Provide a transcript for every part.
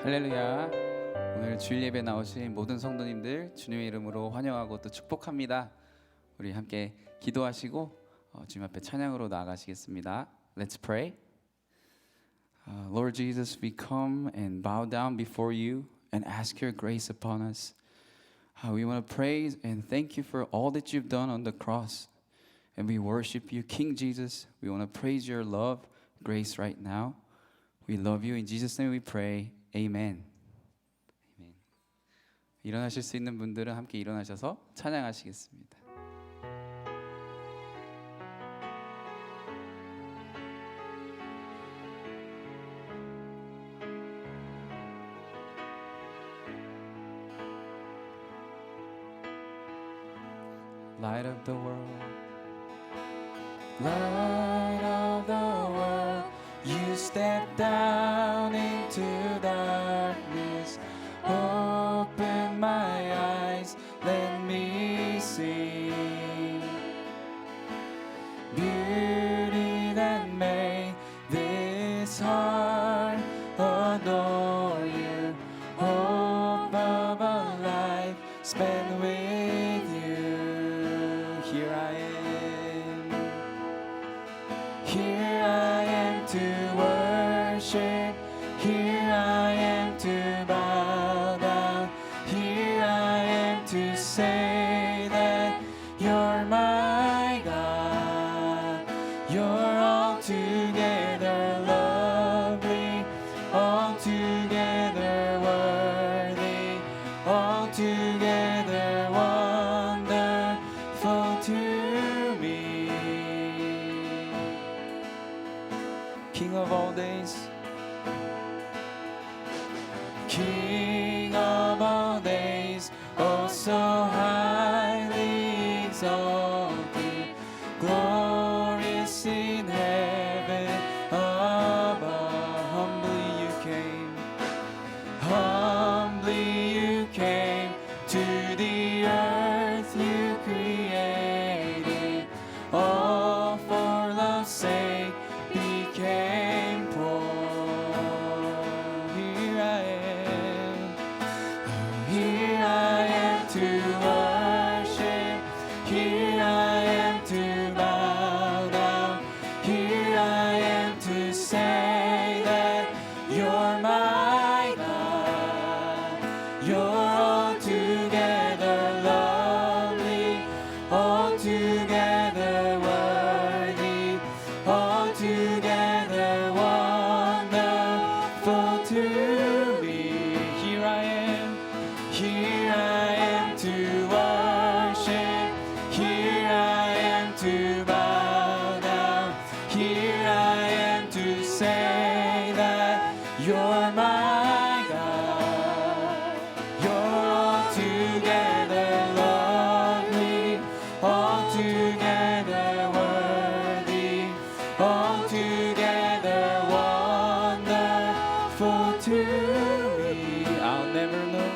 할렐루야. 오늘 주일 예배 나오신 모든 성도님들 주님의 이름으로 환영하고 또 축복합니다. 우리 함께 기도하시고 주님 앞에 찬양으로 나아가시겠습니다. Let's pray. Lord Jesus, we come and bow down before you and ask your grace upon us. We want to praise and thank you for all that you've done on the cross. And we worship you, King Jesus. We want to praise your love, grace right now. We love you. In Jesus' name we pray. Amen. Amen. 일어나실 수 있는 분들은 함께 일어나셔서 찬양하시겠습니다. Light of the world, light of the world, you step down into darkness. Open my eyes, let me see beauty that made this heart adore you. Hope of a life spent with you. Here I am. Here I am to worship. Here I am to bow down. Here I am to say that you're my God. You're altogether lovely, altogether worthy, altogether wonderful to me. King of all days, King of all days, oh so highly exalted, glorious in heaven above. Humbly you came to the earth you created, all for love's sake became poor. Here I am, here I am to worship, here I am to bow down, here I am to say that you're my God. You're altogether lovely, altogether worthy, altogether wonderful to me. Here I am to worship, here I am to bow down, here I am to say that you're my God. You're altogether lovely, altogether worthy, altogether wonderful to me. I'll never know,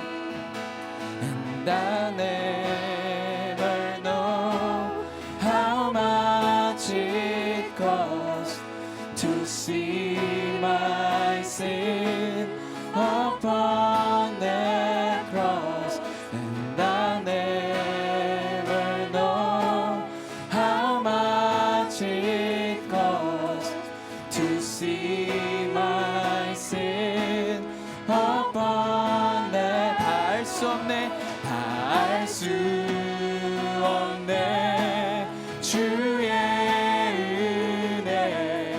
and I'll never know how much it costs to see my sin upon that cross, and I'll never know how much it costs to see my sin upon that. 다 알 수 없네, 다 알 수 없네, 주의 은혜,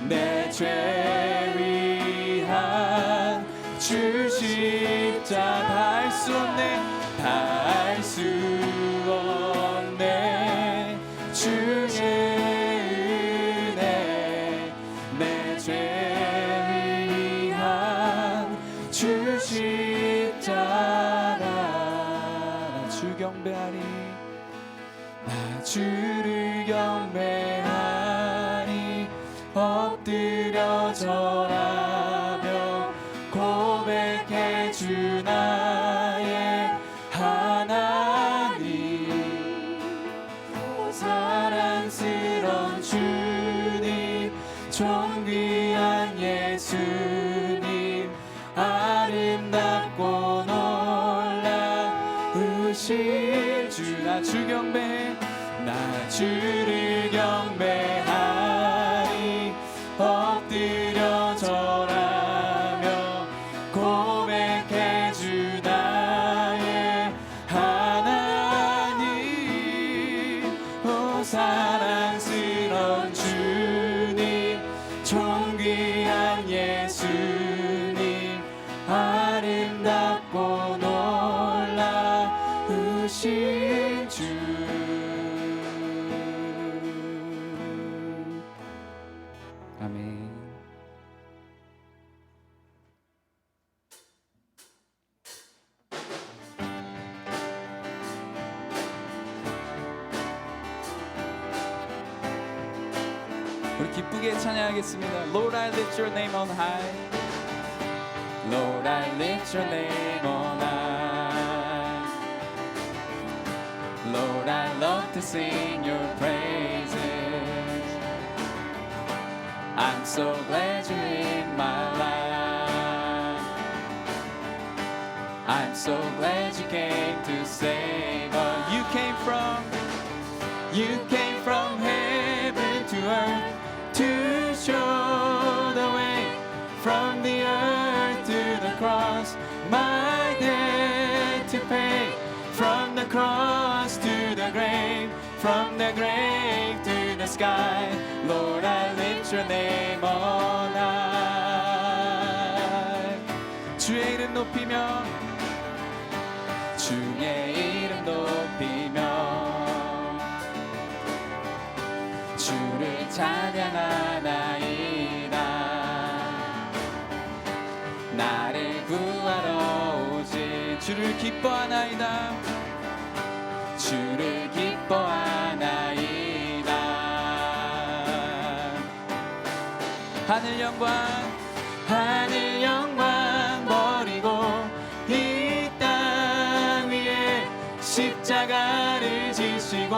내 죄 위한 주 십자. 다 알 수 없네, 다 알 수 없네, 주의 은혜, 내 죄 위한 주 십자가. 나 주 경배하리, 나 주를 경배하리, 엎드려 절하며 고백해 주 나의 하나님. 사랑스러운 주님, 존귀한 예수님, 아름다운 주를 경배하리. 엎드려 절하며 고백해 주 나의 하나님. 오 사랑스러운 주님, 존귀한 예수님, 아름답고 놀라우신 주. 아멘. 우리 기쁘게 찬양하겠습니다. Lord, I lift your name on high. Lord, I lift your name on high. Lord, I love to sing your praises. I'm so glad you're in my life. I'm so glad you came to save us. You came from heaven to earth to show the way, from the earth to the cross, my debt to pay. From the cross to the grave, from the grave to the sky, Lord, I lift your name on high. 주의 이름 높이며, 주의 이름 높이며 주를 찬양하나이다. 나를 구하러 오신 주를 기뻐하나이다. 주를 기뻐하나이다. 하늘 영광 버리고 이 땅 위에 십자가를 지시고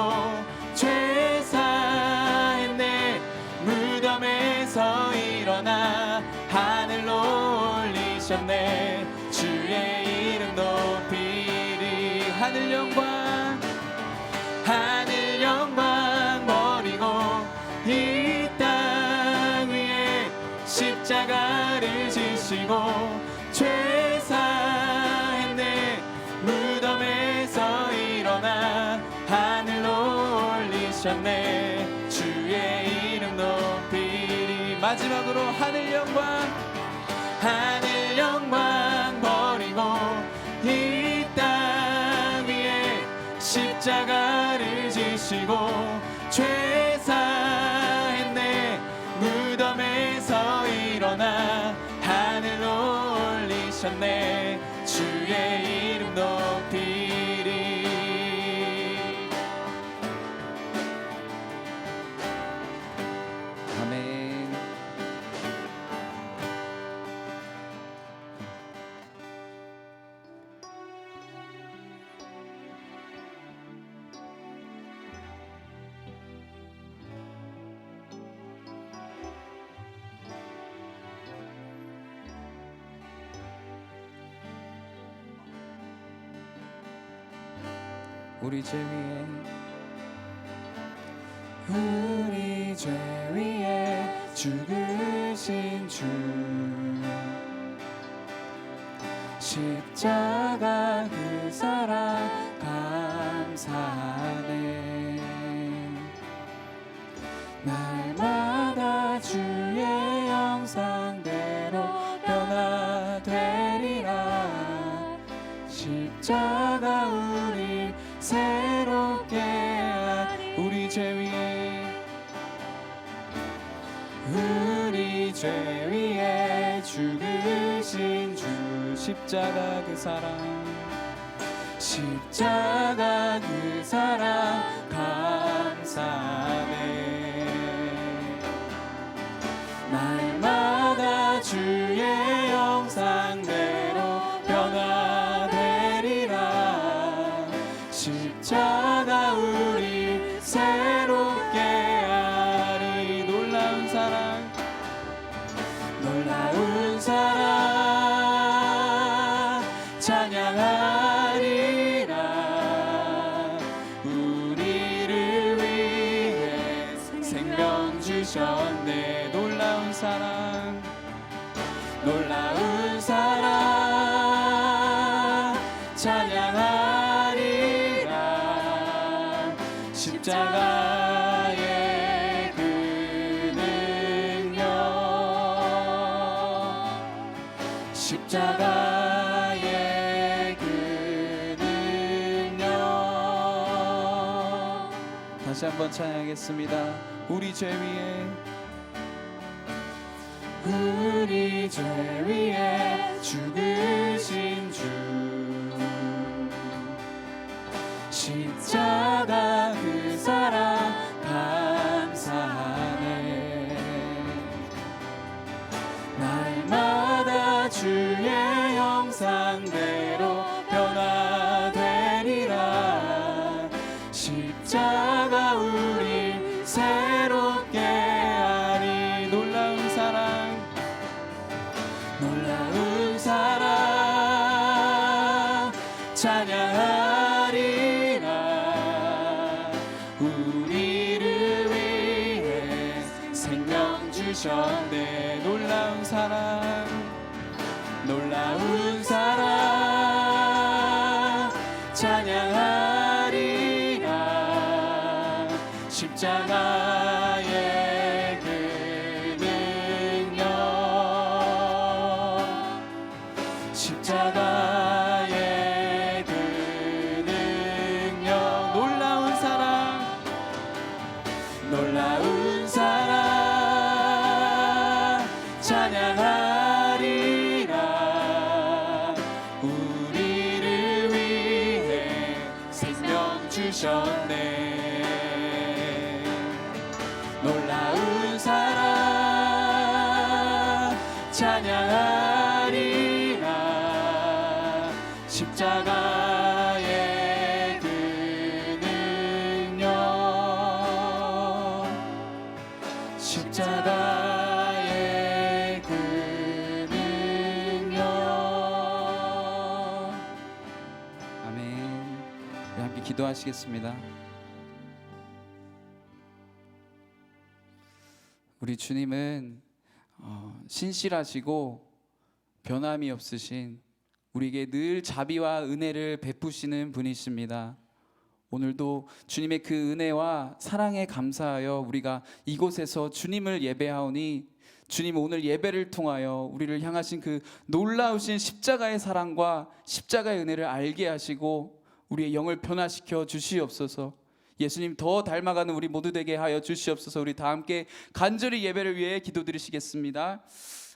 죄 사했네. 무덤에서 일어나 하늘로 올리셨네. 주의 이름 높이리. 하늘 영광 버리고 이 땅 위에 십자가를 지시고 죄 사했네. 무덤에서 일어나 하늘로 올리셨네. 주의 이름 높이리. 마지막으로 하늘 영광 버리고 이 땅 위에 십자가를 지시고 죄 사했네. 무덤에서 일어나 하늘로 올리셨네. 주의 이름 높이리. 아멘. 우리 죄 위에 죽으신 주, 십자가 그 사랑 감사하네. 날마다 주의 형상대로 변화되리라. 십자가 우리 새롭게 하리. 우리 죄 위에 죽으신 주, 십자가 그 사랑 감사하네. 날마다 주의 형상대로 변화되리라. 십자가 우리 새롭게 하리. 놀라운 사랑 찬양하리라. 우리를 위해 놀라운 사랑 찬양하리라. 십자가의 그 능력, 십자가의 그 능력. 다시 한번 찬양하겠습니다. 우리 죄 위에, 우리 죄 위에 죽으신 주, 십자가 그 사랑 감사하네. 날마다 주의 형상대로 변화되리라. 십자가 우리 새롭게 하리. 놀라운 사랑, 놀라운 사랑 찬양하리라. 우리를 위해 생명 주셨네. 놀라운 사랑, 놀라운 사랑 찬양하리라. 십자가의 그 능력, 십자가의 그 능력. 놀라운 사랑, 놀라운 사랑 찬양하리라. 우리를 위해 생명 주셨네. 놀라운 사랑 찬양하리라. 십자가의 그 능력, 십자가의 그 능력. 아멘. 우리 함께 기도하시겠습니다. 우리 주님은 신실하시고 변함이 없으신, 우리에게 늘 자비와 은혜를 베푸시는 분이십니다. 오늘도 주님의 그 은혜와 사랑에 감사하여 우리가 이곳에서 주님을 예배하오니, 주님 오늘 예배를 통하여 우리를 향하신 그 놀라우신 십자가의 사랑과 십자가의 은혜를 알게 하시고 우리의 영을 변화시켜 주시옵소서. 예수님 더 닮아가는 우리 모두 되게 하여 주시옵소서. 우리 다 함께 간절히 예배를 위해 기도드리시겠습니다.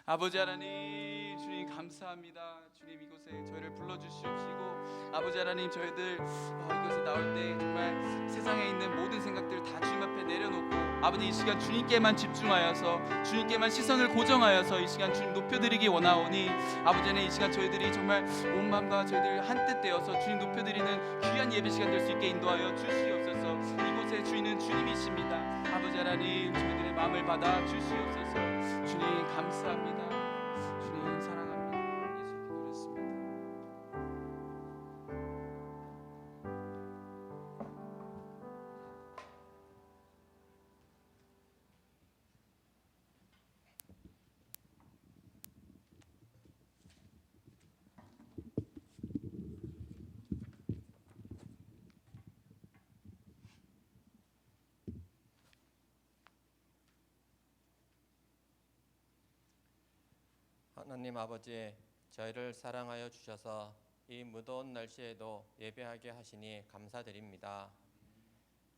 아버지 하나님, 주님 감사합니다. 주님 이곳에 저희를 불러주시옵시고, 아버지 하나님 저희들 이곳에 나올 때 정말 세상에 있는 모든 생각들을 다 주님 앞에 내려놓고, 아버지 이 시간 주님께만 집중하여서 주님께만 시선을 고정하여서 이 시간 주님 높여드리기 원하오니, 아버지 하나님 이 시간 저희들이 정말 온 마음과 저희들 한뜻 되어서 주님 높여드리는 귀한 예배 시간 될 수 있게 인도하여 주시옵소서. 이곳에 주인은 주님이십니다. 아버지 하나님 저희들의 마음을 받아 주시옵소서. 주님 감사합니다. 주님 사랑합니다. 예수 기도했습니다. 하나님 아버지, 저희를 사랑하여 주셔서 이 무더운 날씨에도 예배하게 하시니 감사드립니다.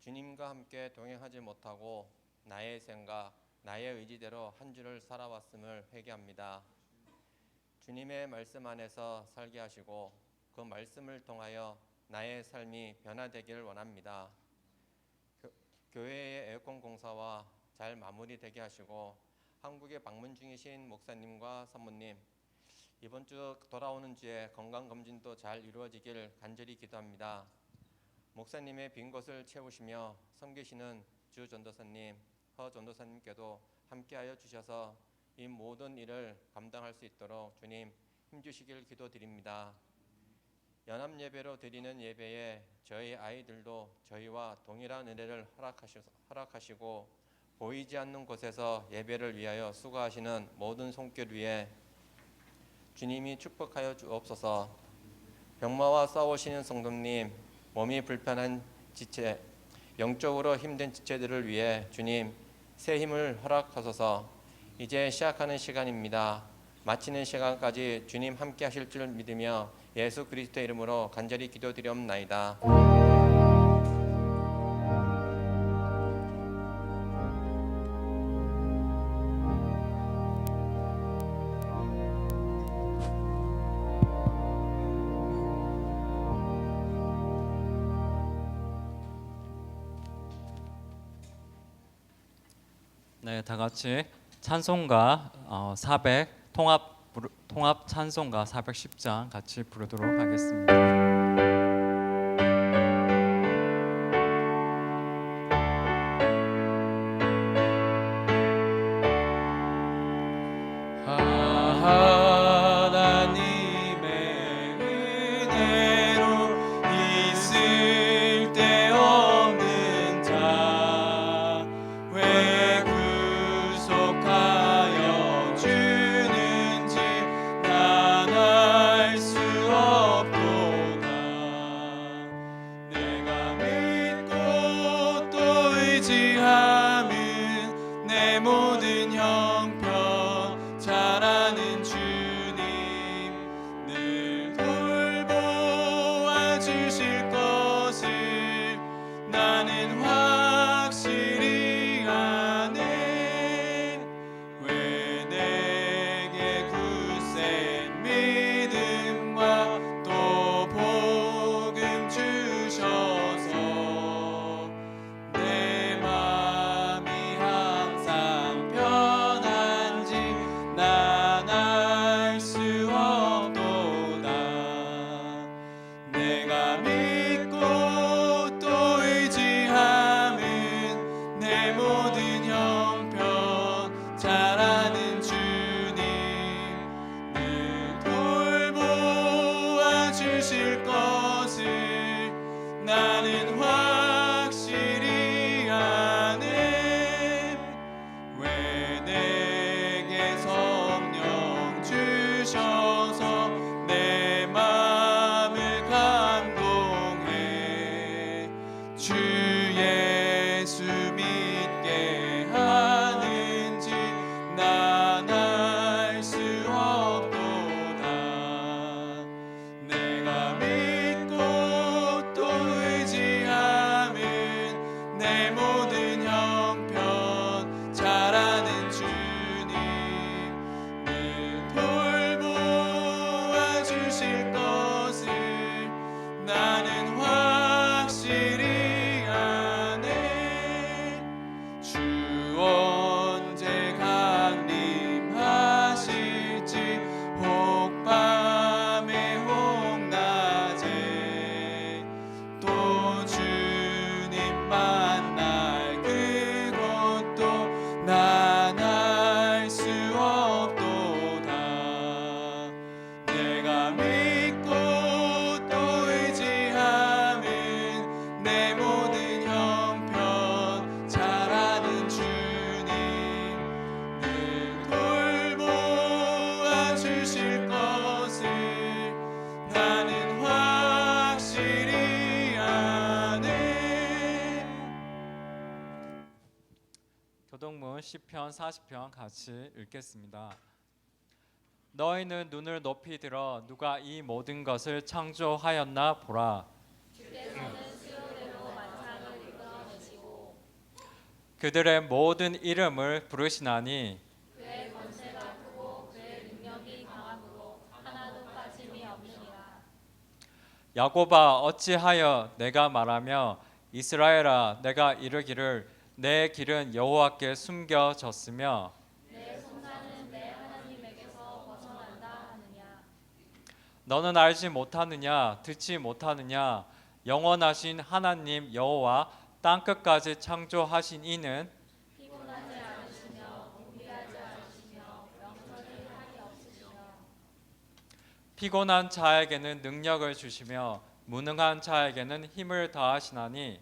주님과 함께 동행하지 못하고 나의 생각, 나의 의지대로 한 주를 살아왔음을 회개합니다. 주님의 말씀 안에서 살게 하시고 그 말씀을 통하여 나의 삶이 변화되길 원합니다. 교회의 에어컨 공사와 잘 마무리되게 하시고, 한국에 방문 중이신 목사님과 사모님, 이번 주 돌아오는 주에 건강검진도 잘 이루어지길 간절히 기도합니다. 목사님의 빈 곳을 채우시며 섬기시는 주 전도사님, 허 전도사님께도 함께하여 주셔서 이 모든 일을 감당할 수 있도록 주님 힘주시길 기도드립니다. 연합 예배로 드리는 예배에 저희 아이들도 저희와 동일한 은혜를 허락하시고 보이지 않는 곳에서 예배를 위하여 수고하시는 모든 손길 위에 주님이 축복하여 주옵소서. 병마와 싸우시는 성도님, 몸이 불편한 지체, 영적으로 힘든 지체들을 위해 주님 새 힘을 허락하소서. 이제 시작하는 시간입니다. 마치는 시간까지 주님 함께 하실 줄 믿으며 예수 그리스도의 이름으로 간절히 기도드리옵나이다. 네, 다 같이 찬송가 400 통합 찬송가 410장 같이 부르도록 하겠습니다. 하나님의 은혜로 있을 데 없는 자 왜 구속하여 주는지 난 알 수 없도다. 내가 믿고 또 의지함은 내 모든 형편 잘 아는 주님 늘 돌보아 주실 것을 나는 확실히 아네. 왜 내게 굳센 믿음과 또 복음 주셔서 내 맘이 항상 편한지 난 알 수 없도다. 내가 믿고 또 의지함은 내 모든 형편 잘 아는 주님 늘 돌보아 주실 것을 나는 확실히 아네. 왜 내게 성령 주셔서 내 마음을 감동해 주 예수 믿게 하는지 난 알 수 없도다. 내가 믿고 또 의지함은 내 모든 형편 잘 아는 주님 늘 돌보아 주실 것을 나는 확실히 아네. 주 언제 강림하실지 혹 밤에 혹 낮에 또 주님 만날 그것도 난 알 수 없도다. 내가 믿고 또 의지함은 내 모든 형편 잘 아는 주님 늘 돌보아 주실 것을 나는 확실히 아네. 교동문 시편 40편 같이 읽겠습니다. 너희는 눈을 높이 들어 누가 이 모든 것을 창조하였나 보라. 그들의 모든 이름을 부르시나니 야곱아 어찌하여 내가 말하며 이스라엘아 내가 이르기를 내 길은 여호와께 숨겨졌으며 너는 알지 못하느냐 듣지 못하느냐 영원하신 하나님 여호와 땅끝까지 창조하신 이는 피곤한 자에게는 능력을 주시며 무능한 자에게는 힘을 더하시나니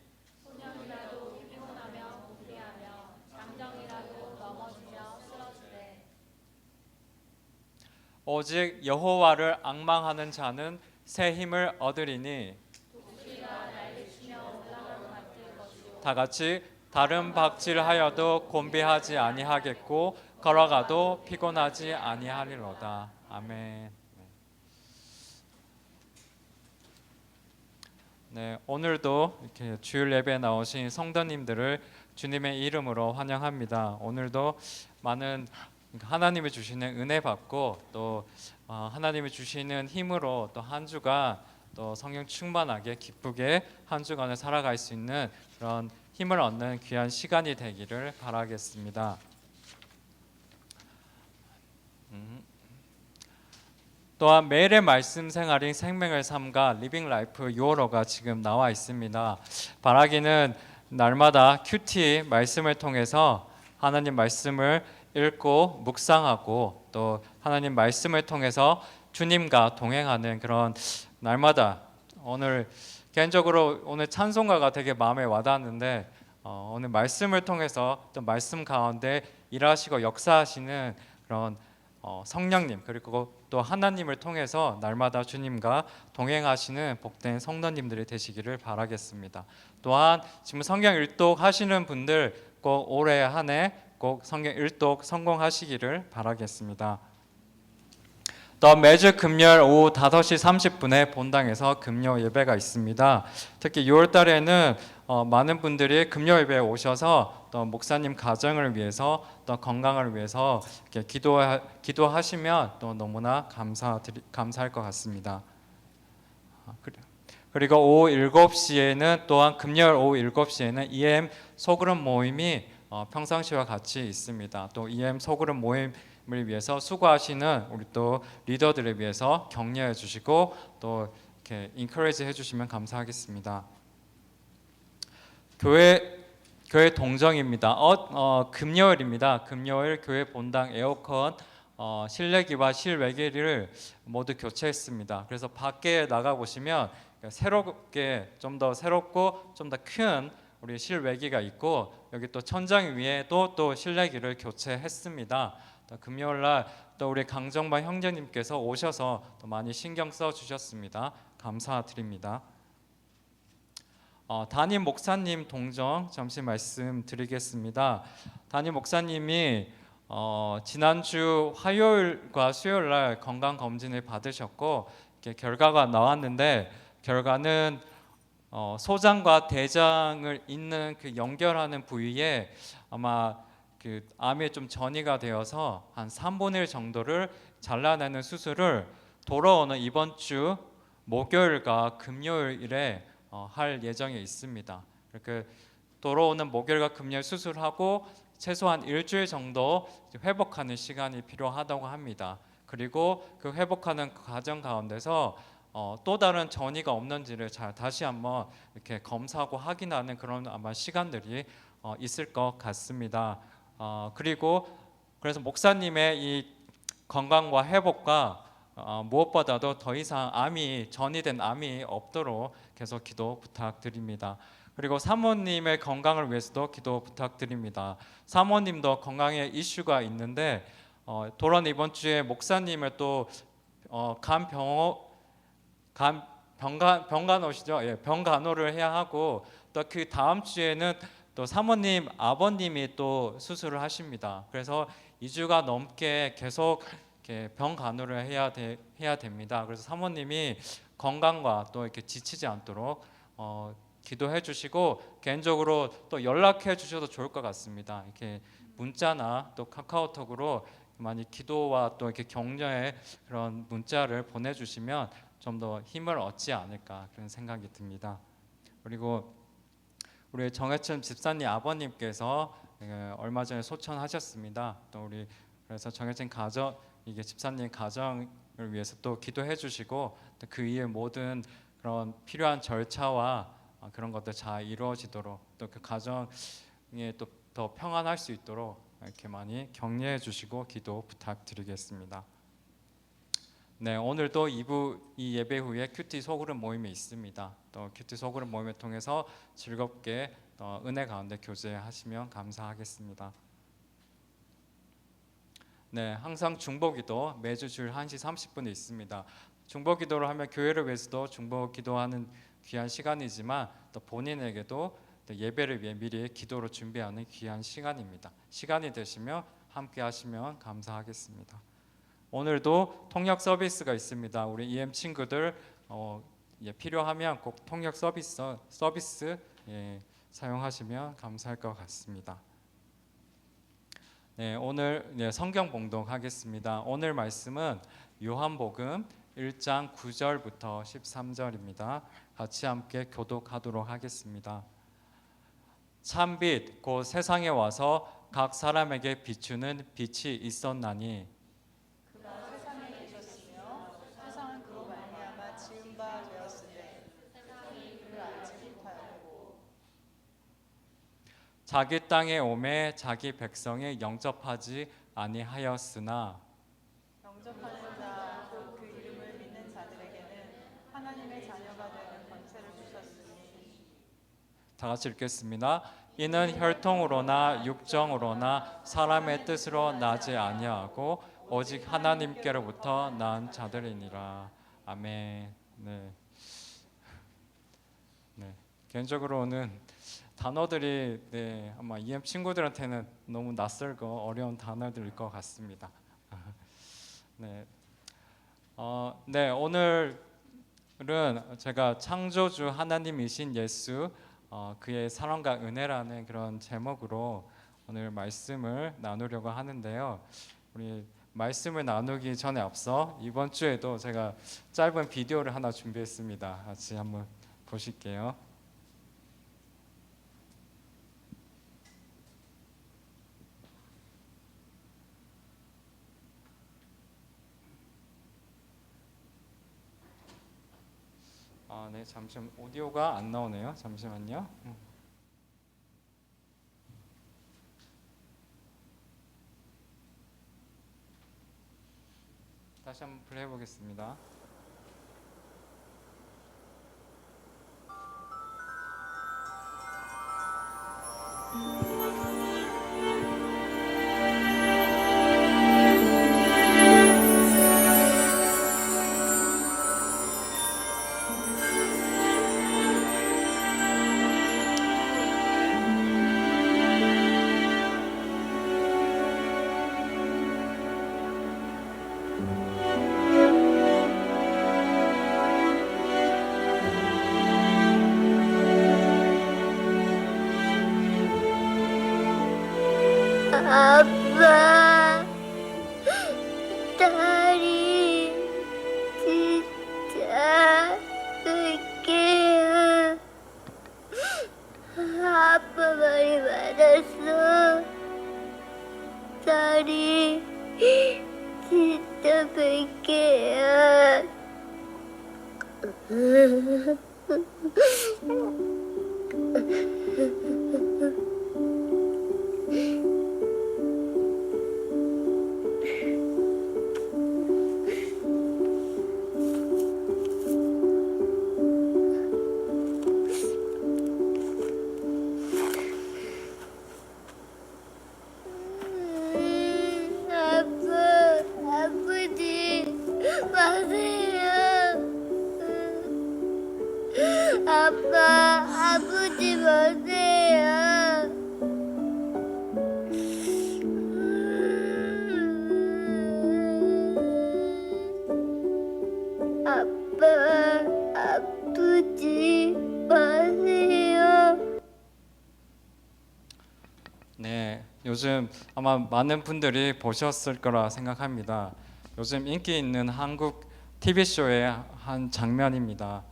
오직 여호와를 앙망하는 자는 새 힘을 얻으리니 다 같이 다른 박질하여도 곤비하지 아니하겠고 걸어가도 피곤하지 아니하리로다. 아멘. 네, 오늘도 이렇게 주일 예배에 나오신 성도님들을 주님의 이름으로 환영합니다. 오늘도 많은 하나님이 주시는 은혜 받고 또 하나님이 주시는 힘으로 또 한 주간 또 성령 충만하게 기쁘게 한 주간을 살아갈 수 있는 그런 힘을 얻는 귀한 시간이 되기를 바라겠습니다. 또한 매일의 말씀 생활인 생명을 삼가 리빙 라이프 요어가 지금 나와 있습니다. 바라기는 날마다 큐티 말씀을 통해서 하나님 말씀을 읽고 묵상하고 또 하나님 말씀을 통해서 주님과 동행하는 그런 날마다 오늘 개인적으로 오늘 찬송가가 되게 마음에 와닿았는데 오늘 말씀을 통해서 또 말씀 가운데 일하시고 역사하시는 그런 성령님 그리고 또 하나님을 통해서 날마다 주님과 동행하시는 복된 성도님들이 되시기를 바라겠습니다. 또한 지금 성경 일독 하시는 분들 꼭 올해 한 해 꼭 성경 일독 성공하시기를 바라겠습니다. 또 매주 금요일 오후 5시 30분에 본당에서 금요 예배가 있습니다. 특히 6월 달에는 많은 분들이 금요 예배에 오셔서 또 목사님 가정을 위해서 또 건강을 위해서 이렇게 기도하시면 또 너무나 감사할 것 같습니다. 그리고 오후 7시에는 또한 금요일 오후 7시에는 EM 소그룹 모임이 평상시와 같이 있습니다. 또 EM 소그룹 모임을 위해서 수고하시는 우리 또 리더들을 위해서 격려해 주시고 또 이렇게 인커리지 해주시면 감사하겠습니다. 교회 동정입니다. 금요일입니다. 금요일 교회 본당 에어컨 실내기와 실외기를 모두 교체했습니다. 그래서 밖에 나가 보시면 새롭게 좀 더 새롭고 좀 더 큰 우리 실외기가 있고 여기 또 천장 위에도 또 실내기를 교체했습니다. 또 금요일날 또 우리 강정반 형제님께서 오셔서 또 많이 신경 써 주셨습니다. 감사드립니다. 담임 목사님 동정 잠시 말씀드리겠습니다. 담임 목사님이 지난주 화요일과 수요일날 건강 검진을 받으셨고 결과가 나왔는데 결과는 소장과 대장을 잇는 그 연결하는 부위에 아마 그 암에 좀 전이가 되어서 한 3분의 1 정도를 잘라내는 수술을 돌아오는 이번 주 목요일과 금요일에 할 예정에 있습니다. 그렇게 돌아오는 목요일과 금요일 수술하고 최소한 일주일 정도 회복하는 시간이 필요하다고 합니다. 그리고 그 회복하는 과정 가운데서 또 다른 전이가 없는지를 잘 다시 한번 이렇게 검사하고 확인하는 그런 아마 시간들이 있을 것 같습니다. 그리고 그래서 목사님의 이 건강과 회복과 무엇보다도 더 이상 전이된 암이 없도록 계속 기도 부탁드립니다. 그리고 사모님의 건강을 위해서도 기도 부탁드립니다. 사모님도 건강에 이슈가 있는데 돌아온 이번 주에 목사님을 또 병간호시죠. 예, 병간호를 해야 하고 또 그 다음 주에는 또 사모님 아버님이 또 수술을 하십니다. 그래서 2주가 넘게 계속 이렇게 병간호를 해야 됩니다. 그래서 사모님이 건강과 또 이렇게 지치지 않도록 기도해 주시고 개인적으로 또 연락해 주셔도 좋을 것 같습니다. 이렇게 문자나 또 카카오톡으로 많이 기도와 또 이렇게 격려의 그런 문자를 보내주시면 좀 더 힘을 얻지 않을까 그런 생각이 듭니다. 그리고 우리 정해춘 집사님 아버님께서 얼마 전에 소천하셨습니다. 또 우리 그래서 정해춘 가정 이게 집사님 가정을 위해서 또 기도해 주시고 또 그 이후에 모든 그런 필요한 절차와 그런 것들 잘 이루어지도록 또 그 가정에 또 더 평안할 수 있도록 이렇게 많이 격려해 주시고 기도 부탁드리겠습니다. 네, 오늘도 2부 이 예배 후에 큐티 소그룹 모임이 있습니다. 또 큐티 소그룹 모임을 통해서 즐겁게 은혜 가운데 교제하시면 감사하겠습니다. 네, 항상 중보기도 매주 주일 1시 30분에 있습니다. 중보기도를 하면 교회를 위해서도 중보기도하는 귀한 시간이지만 또 본인에게도 또 예배를 위해 미리 기도로 준비하는 귀한 시간입니다. 시간이 되시면 함께 하시면 감사하겠습니다. 오늘도 통역 서비스가 있습니다. 우리 EM 친구들 필요하면 꼭 통역 서비스 사용하시면 감사할 것 같습니다. 네, 오늘 성경 봉독하겠습니다. 오늘 말씀은 요한복음 1장 9절부터 13절입니다. 같이 함께 교독하도록 하겠습니다. 참빛 곧 세상에 와서 각 사람에게 비추는 빛이 있었나니 그가 세상에 계셨으며 세상은 그로 말미암아 지은 바 되었으되 세상이 그를 알지 못하였고 자기 땅에 오매 자기 백성에 영접하지 아니하였으나 영접하는 자 곧 그 이름을 믿는 자들에게는 하나님의 자녀가 되는 권세를 주셨으니 다 같이 읽겠습니다. 이는 혈통으로나 육정으로나 사람의 뜻으로 나지 아니하고 오직 하나님께로부터 난 자들이니라. 아멘. 네. 개인적으로는 단어들이 아마 EM 친구들한테는 너무 낯설고 어려운 단어들일 것 같습니다. 오늘은 제가 창조주 하나님이신 예수 그의 사랑과 은혜라는 그런 제목으로 오늘 말씀을 나누려고 하는데요. 우리 말씀을 나누기 전에 앞서 이번 주에도 제가 짧은 비디오를 하나 준비했습니다. 같이 한번 보실게요. 네, 잠시만 오디오가 안 나오네요. 잠시만요. 다시 한번 플레이해 보겠습니다. 아빠, 딸이 진짜 끌게요. 아빠 말이 맞았어. 딸이 진짜 끌게요. 아버지 마세요. 아빠, 아버지 마세요. 아빠, 아프지 마세요. 네, 요즘 아마 많은 분들이 보셨을 거라 생각합니다. 요즘 인기 있는 한국 TV쇼의 한 장면입니다.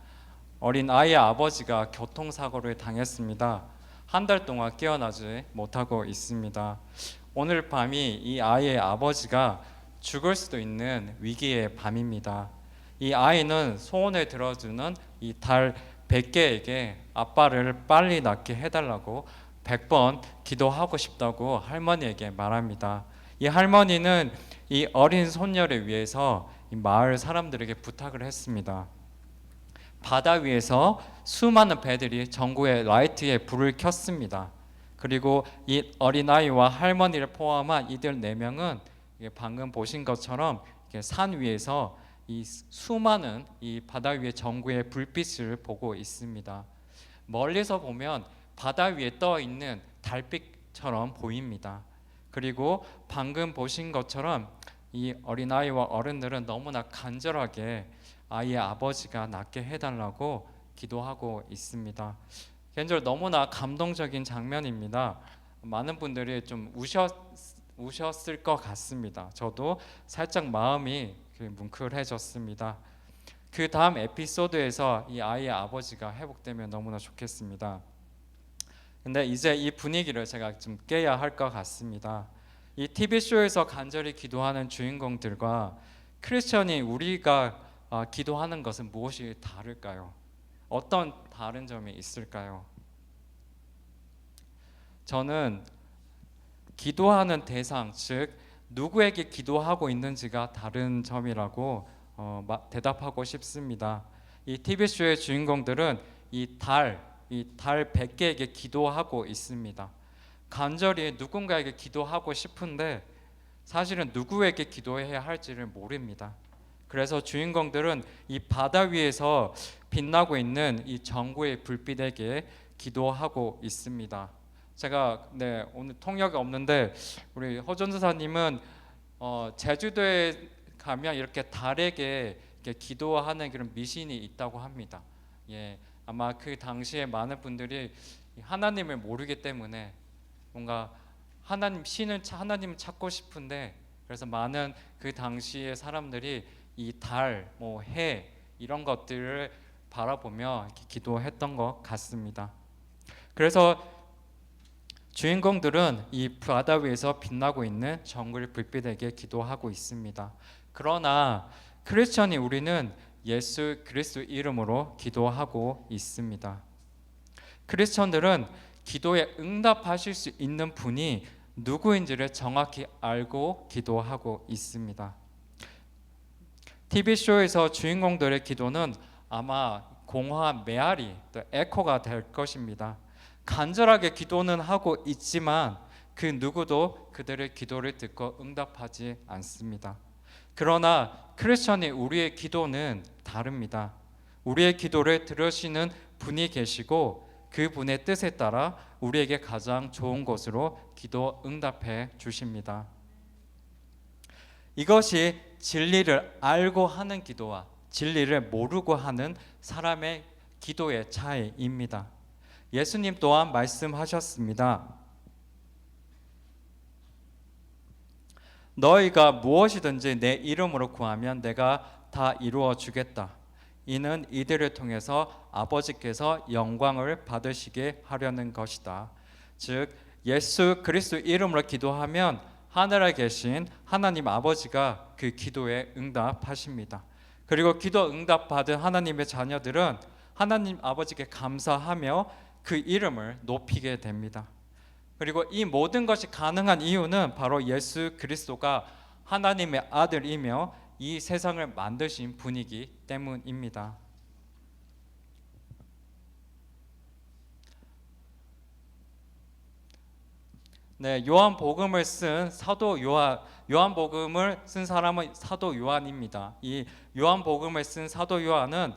어린 아이의 아버지가 교통사고를 당했습니다. 한 달 동안 깨어나지 못하고 있습니다. 오늘 밤이 이 아이의 아버지가 죽을 수도 있는 위기의 밤입니다. 이 아이는 소원을 들어주는 이 달 100개에게 아빠를 빨리 낫게 해달라고 100번 기도하고 싶다고 할머니에게 말합니다. 이 할머니는 이 어린 손녀를 위해서 이 마을 사람들에게 부탁을 했습니다. 바다 위에서 수많은 배들이 전구의 라이트에 불을 켰습니다. 그리고 이 어린아이와 할머니를 포함한 이들 4명은 이게 방금 보신 것처럼 이렇게 산 위에서 이 수많은 이 바다 위의 전구의 불빛을 보고 있습니다. 멀리서 보면 바다 위에 떠 있는 달빛처럼 보입니다. 그리고 방금 보신 것처럼 이 어린아이와 어른들은 너무나 간절하게 아이의 아버지가 낫게 해달라고 기도하고 있습니다. 개인적으로 너무나 감동적인 장면입니다. 많은 분들이 좀 우셨을 것 같습니다. 저도 살짝 마음이 뭉클해졌습니다. 그 다음 에피소드에서 이 아이의 아버지가 회복되면 너무나 좋겠습니다. 근데 이제 이 분위기를 제가 좀 깨야 할 것 같습니다. 이 TV쇼에서 간절히 기도하는 주인공들과 크리스천이 우리가 기도하는 것은 무엇이 다를까요? 어떤 다른 점이 있을까요? 저는 기도하는 대상, 즉 누구에게 기도하고 있는지가 다른 점이라고 대답하고 싶습니다. 이 TV쇼의 주인공들은 이 달 100개에게 기도하고 있습니다. 간절히 누군가에게 기도하고 싶은데 사실은 누구에게 기도해야 할지를 모릅니다. 그래서 주인공들은 이 바다 위에서 빛나고 있는 이 전구의 불빛에게 기도하고 있습니다. 제가 오늘 통역이 없는데 우리 허전사님은 제주도에 가면 이렇게 달에게 이렇게 기도하는 그런 미신이 있다고 합니다. 예, 아마 그 당시에 많은 분들이 하나님을 모르기 때문에 뭔가 하나님을 찾고 싶은데, 그래서 많은 그 당시의 사람들이 이 달, 해 이런 것들을 바라보며 이렇게 기도했던 것 같습니다. 그래서 주인공들은 이 바다 위에서 빛나고 있는 전구의 불빛에게 기도하고 있습니다. 그러나 크리스천이 우리는 예수 그리스도 이름으로 기도하고 있습니다. 크리스천들은 기도에 응답하실 수 있는 분이 누구인지를 정확히 알고 기도하고 있습니다. TV쇼에서 주인공들의 기도는 아마 공허 메아리, 또 에코가 될 것입니다. 간절하게 기도는 하고 있지만 그 누구도 그들의 기도를 듣고 응답하지 않습니다. 그러나 크리스천이 우리의 기도는 다릅니다. 우리의 기도를 들으시는 분이 계시고 그분의 뜻에 따라 우리에게 가장 좋은 것으로 기도 응답해 주십니다. 이것이 진리를 알고 하는 기도와 진리를 모르고 하는 사람의 기도의 차이입니다. 예수님 또한 말씀하셨습니다. 너희가 무엇이든지 내 이름으로 구하면 내가 다 이루어 주겠다. 이는 이들을 통해서 아버지께서 영광을 받으시게 하려는 것이다. 즉 예수 그리스도 이름으로 기도하면 하늘에 계신 하나님 아버지가 그 기도에 응답하십니다. 그리고 기도 응답받은 하나님의 자녀들은 하나님 아버지께 감사하며 그 이름을 높이게 됩니다. 그리고 이 모든 것이 가능한 이유는 바로 예수 그리스도가 하나님의 아들이며 이 세상을 만드신 분이기 때문입니다. 요한복음을 쓴 사도 요한복음을 쓴 사람은 사도 요한입니다. 이 요한복음을 쓴 사도 요한은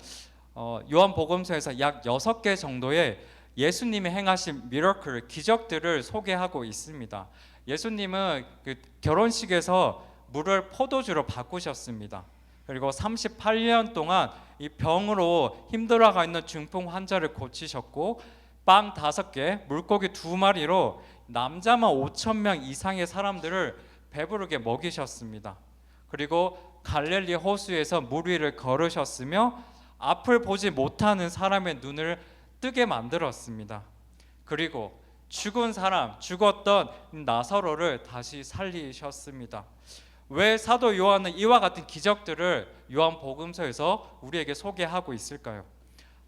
요한복음서에서 약 6개 정도의 예수님이 행하신 미러클, 기적들을 소개하고 있습니다. 예수님은 그 결혼식에서 물을 포도주로 바꾸셨습니다. 그리고 38년 동안 이 병으로 힘들어가 있는 중풍 환자를 고치셨고, 빵 5개, 물고기 2마리로 남자만 5,000명 이상의 사람들을 배부르게 먹이셨습니다. 그리고 갈릴리 호수에서 물 위를 걸으셨으며 앞을 보지 못하는 사람의 눈을 뜨게 만들었습니다. 그리고 죽었던 나사로를 다시 살리셨습니다. 왜 사도 요한은 이와 같은 기적들을 요한복음서에서 우리에게 소개하고 있을까요?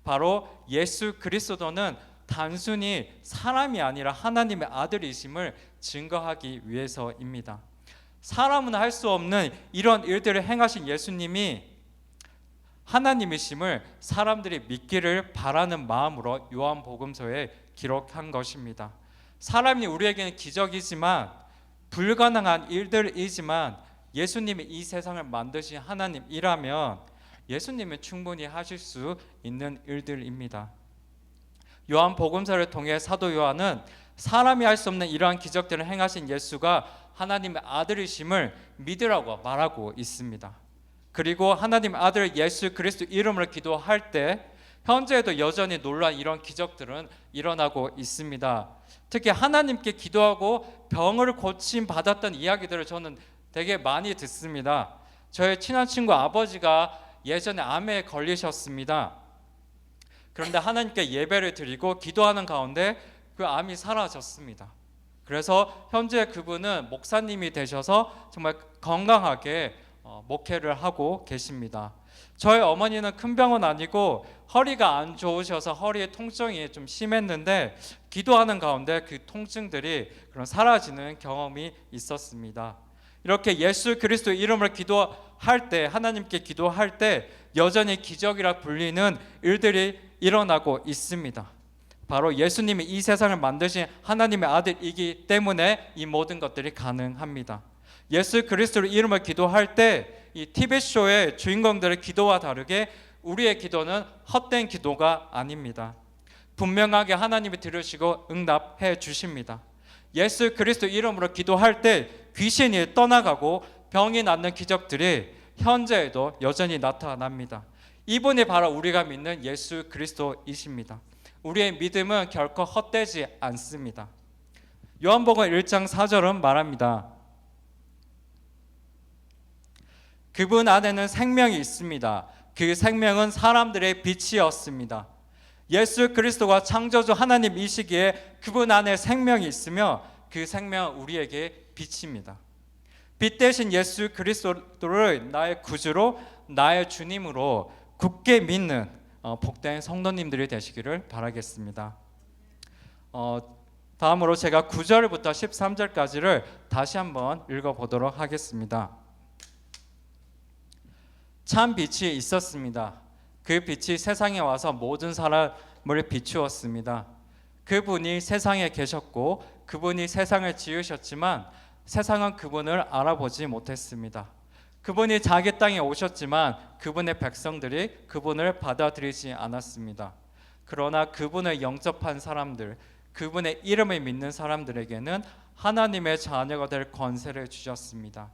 바로 예수 그리스도는 단순히 사람이 아니라 하나님의 아들이심을 증거하기 위해서입니다. 사람은 할 수 없는 이런 일들을 행하신 예수님이 하나님이심을 사람들이 믿기를 바라는 마음으로 요한복음서에 기록한 것입니다. 사람이 우리에게는 기적이지만 불가능한 일들이지만 예수님이 이 세상을 만드신 하나님이라면 예수님은 충분히 하실 수 있는 일들입니다. 요한복음서를 통해 사도 요한은 사람이 할 수 없는 이러한 기적들을 행하신 예수가 하나님의 아들이심을 믿으라고 말하고 있습니다. 그리고 하나님의 아들 예수 그리스도 이름으로 기도할 때 현재에도 여전히 놀라운 이런 기적들은 일어나고 있습니다. 특히 하나님께 기도하고 병을 고침 받았던 이야기들을 저는 되게 많이 듣습니다. 저의 친한 친구 아버지가 예전에 암에 걸리셨습니다. 그런데 하나님께 예배를 드리고 기도하는 가운데 그 암이 사라졌습니다. 그래서 현재 그분은 목사님이 되셔서 정말 건강하게 목회를 하고 계십니다. 저희 어머니는 큰 병은 아니고 허리가 안 좋으셔서 허리에 통증이 좀 심했는데 기도하는 가운데 그 통증들이 그런 사라지는 경험이 있었습니다. 이렇게 예수 그리스도 이름으로 기도할 때, 하나님께 기도할 때 여전히 기적이라 불리는 일들이 일어나고 있습니다. 바로 예수님이 이 세상을 만드신 하나님의 아들이기 때문에 이 모든 것들이 가능합니다. 예수 그리스도 이름으로 기도할 때 이 TV쇼의 주인공들의 기도와 다르게 우리의 기도는 헛된 기도가 아닙니다. 분명하게 하나님이 들으시고 응답해 주십니다. 예수 그리스도 이름으로 기도할 때 귀신이 떠나가고 병이 낫는 기적들이 현재에도 여전히 나타납니다. 이분이 바로 우리가 믿는 예수 그리스도이십니다. 우리의 믿음은 결코 헛되지 않습니다. 요한복음 1장 4절은 말합니다. 그분 안에는 생명이 있습니다. 그 생명은 사람들의 빛이었습니다. 예수 그리스도가 창조주 하나님이시기에 그분 안에 생명이 있으며 그 생명은 우리에게 빛입니다. 빛 대신 예수 그리스도를 나의 구주로 나의 주님으로 굳게 믿는 복된 성도님들이 되시기를 바라겠습니다. 다음으로 제가 9절부터 13절까지를 다시 한번 읽어보도록 하겠습니다. 참 빛이 있었습니다. 그 빛이 세상에 와서 모든 사람을 비추었습니다. 그분이 세상에 계셨고 그분이 세상을 지으셨지만 세상은 그분을 알아보지 못했습니다. 그분이 자기 땅에 오셨지만 그분의 백성들이 그분을 받아들이지 않았습니다. 그러나 그분을 영접한 사람들, 그분의 이름을 믿는 사람들에게는 하나님의 자녀가 될 권세를 주셨습니다.